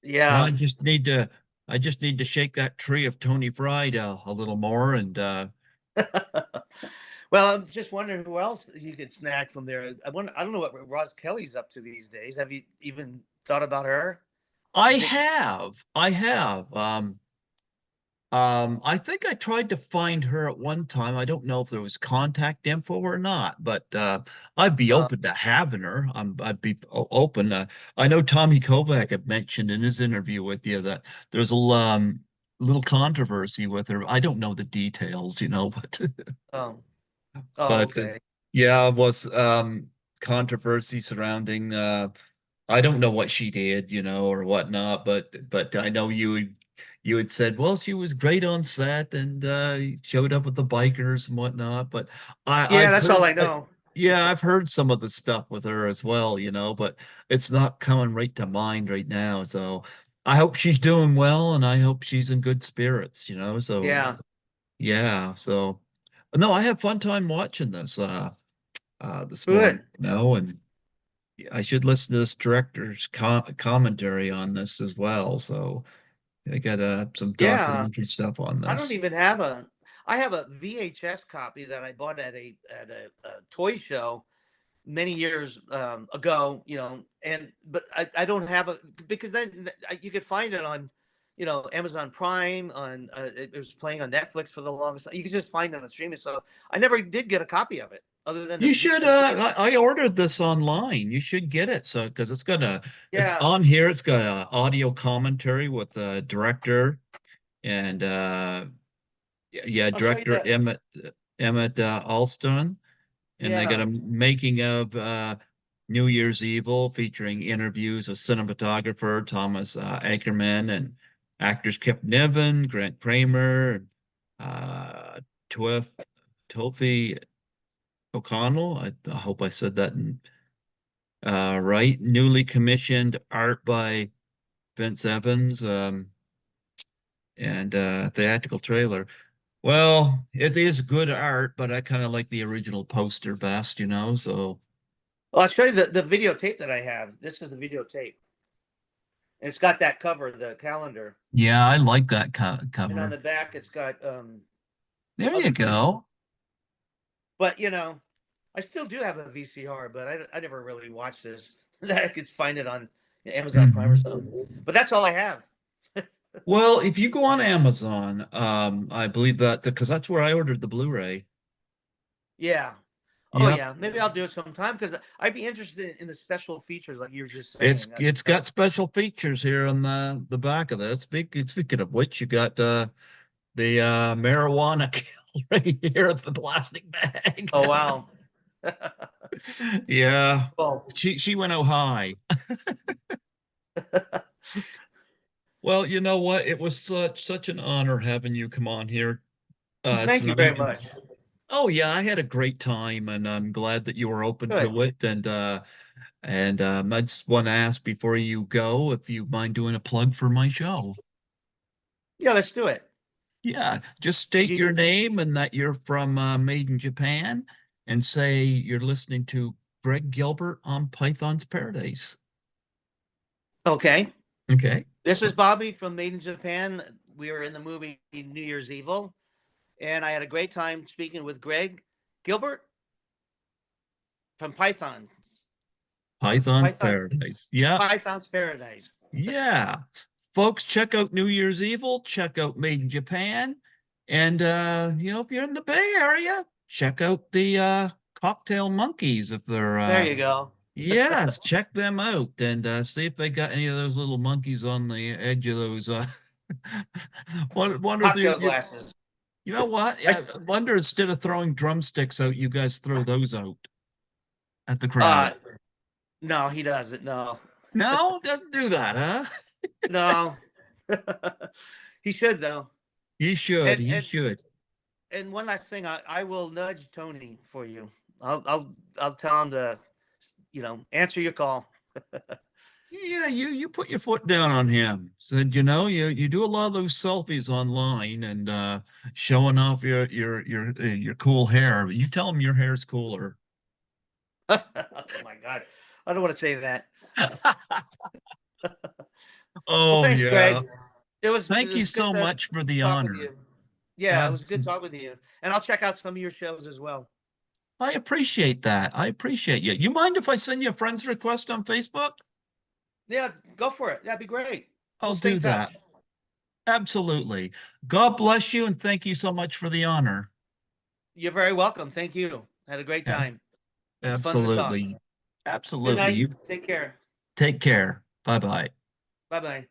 Yeah. I just need to shake that tree of Tony Fried a little more." And Well, I'm just wondering who else you could snag from there. I don't know what Roz Kelly's up to these days. Have you even thought about her? I Think, have, I have. I think I tried to find her at one time. I don't know if there was contact info or not, but I'd be uh, open to having her. I'd be open. I know Tommy Kovac had mentioned in his interview with you that there's little controversy with her. I don't know the details, but oh, oh, but okay. yeah, it was controversy surrounding. I don't know what she did, or whatnot, but I know you had said, well, she was great on set and showed up with the bikers and whatnot. But Yeah, I've that's all heard, I know. yeah, I've heard some of the stuff with her as well, but it's not coming right to mind right now. So I hope she's doing well and I hope she's in good spirits. So Yeah. yeah, so no, I have fun time watching this. this morning, Good. and I should listen to this director's commentary on this as well. So I got some Yeah. documentary stuff on I don't this. even have a. I have a VHS copy that I bought at a toy show many years ago. And but I don't have a because then you could find it on, Amazon Prime. It was playing on Netflix for the longest time. You could just find it on streaming. So I never did get a copy of it other than You should. the video. I ordered this online. You should get it. So because it's Yeah, on here. It's got a audio commentary with the director and yeah, I'll show you director that. Emmett Alston, and they got Yeah. a making of New Year's Evil featuring interviews with cinematographer Thomas Ackerman and actors Kip Niven, Grant Kramer, uh, Twyf, Tofi O'Connell. I hope I said that right. Newly commissioned art by Vince Evans, and theatrical trailer. Well, it is good art, but I kind of like the original poster best. So Well, I'll show you the videotape that I have. This is the videotape. And it's got that cover, the calendar, yeah, I like that and on cover. the back it's got There you other pictures. go. But I still do have a VCR, but I never really watched this. That I could find it on Amazon Prime or Mhm. something. But that's all I have. Well, if you go on Amazon, I believe that because that's where I ordered the Blu-ray. Yeah. Oh Yep. yeah. Maybe I'll do it sometime because I'd be interested in the special features, like you were just It's saying. it's got special features here on the back of this. Speaking of which, you got the marijuana kill right here at the plastic bag. Oh wow. Yeah. Oh. She went out high. Well, you know what? It was such an honor having you come on here Well, thank you tonight. very much. Oh yeah, I had a great time, and I'm glad that you were open Good. to it. And I just want to ask before you go if you mind doing a plug for my show. Yeah, let's do it. Yeah, just state your You name and that you're from Made in Japan, and say you're listening to Greg Gilbert on Python's Paradise. okay? Okay. This is Bobby from Made in Japan. We were in the movie New Year's Evil, and I had a great time speaking with Greg Gilbert from Python's Python's Paradise. Yep. Python's Paradise. Yeah. Folks, check out New Year's Evil, check out Made in Japan, and if you're in the Bay Area, check out the Cocktail Monkeys if they're There you go. yes, check them out and see if they got any of those little monkeys on the edge of those wonder if Cocktail glasses. you know what? I, Yeah, I wonder instead of throwing drumsticks out, you guys throw those out at the crowd. uh, no, he doesn't. No, No, doesn't do that, huh? no. He should though. He should. And He and should. and one last thing, I will nudge Tony for you. I'll tell him to answer your call. Yeah, you put your foot down on him. Said, you do a lot of those selfies online and showing off your cool hair. You tell him your hair's cooler. Oh my God, I don't want to say that. Well, Oh thanks, yeah. Greg. It Thank you was good so to much for the talk with honor. you. Yeah, it was good Absolutely. talking with you. And I'll check out some of your shows as well. I appreciate that. I appreciate you. You mind if I send you a friend's request on Facebook? Yeah, go for it. That'd be great. I'll We'll stay do in that. touch. Absolutely. God bless you and thank you so much for the honor. You're very welcome. Thank you. Had a great Yeah, time. It was fun to talk. absolutely. Good Absolutely. night. You Take care. take care. Bye-bye. Bye bye.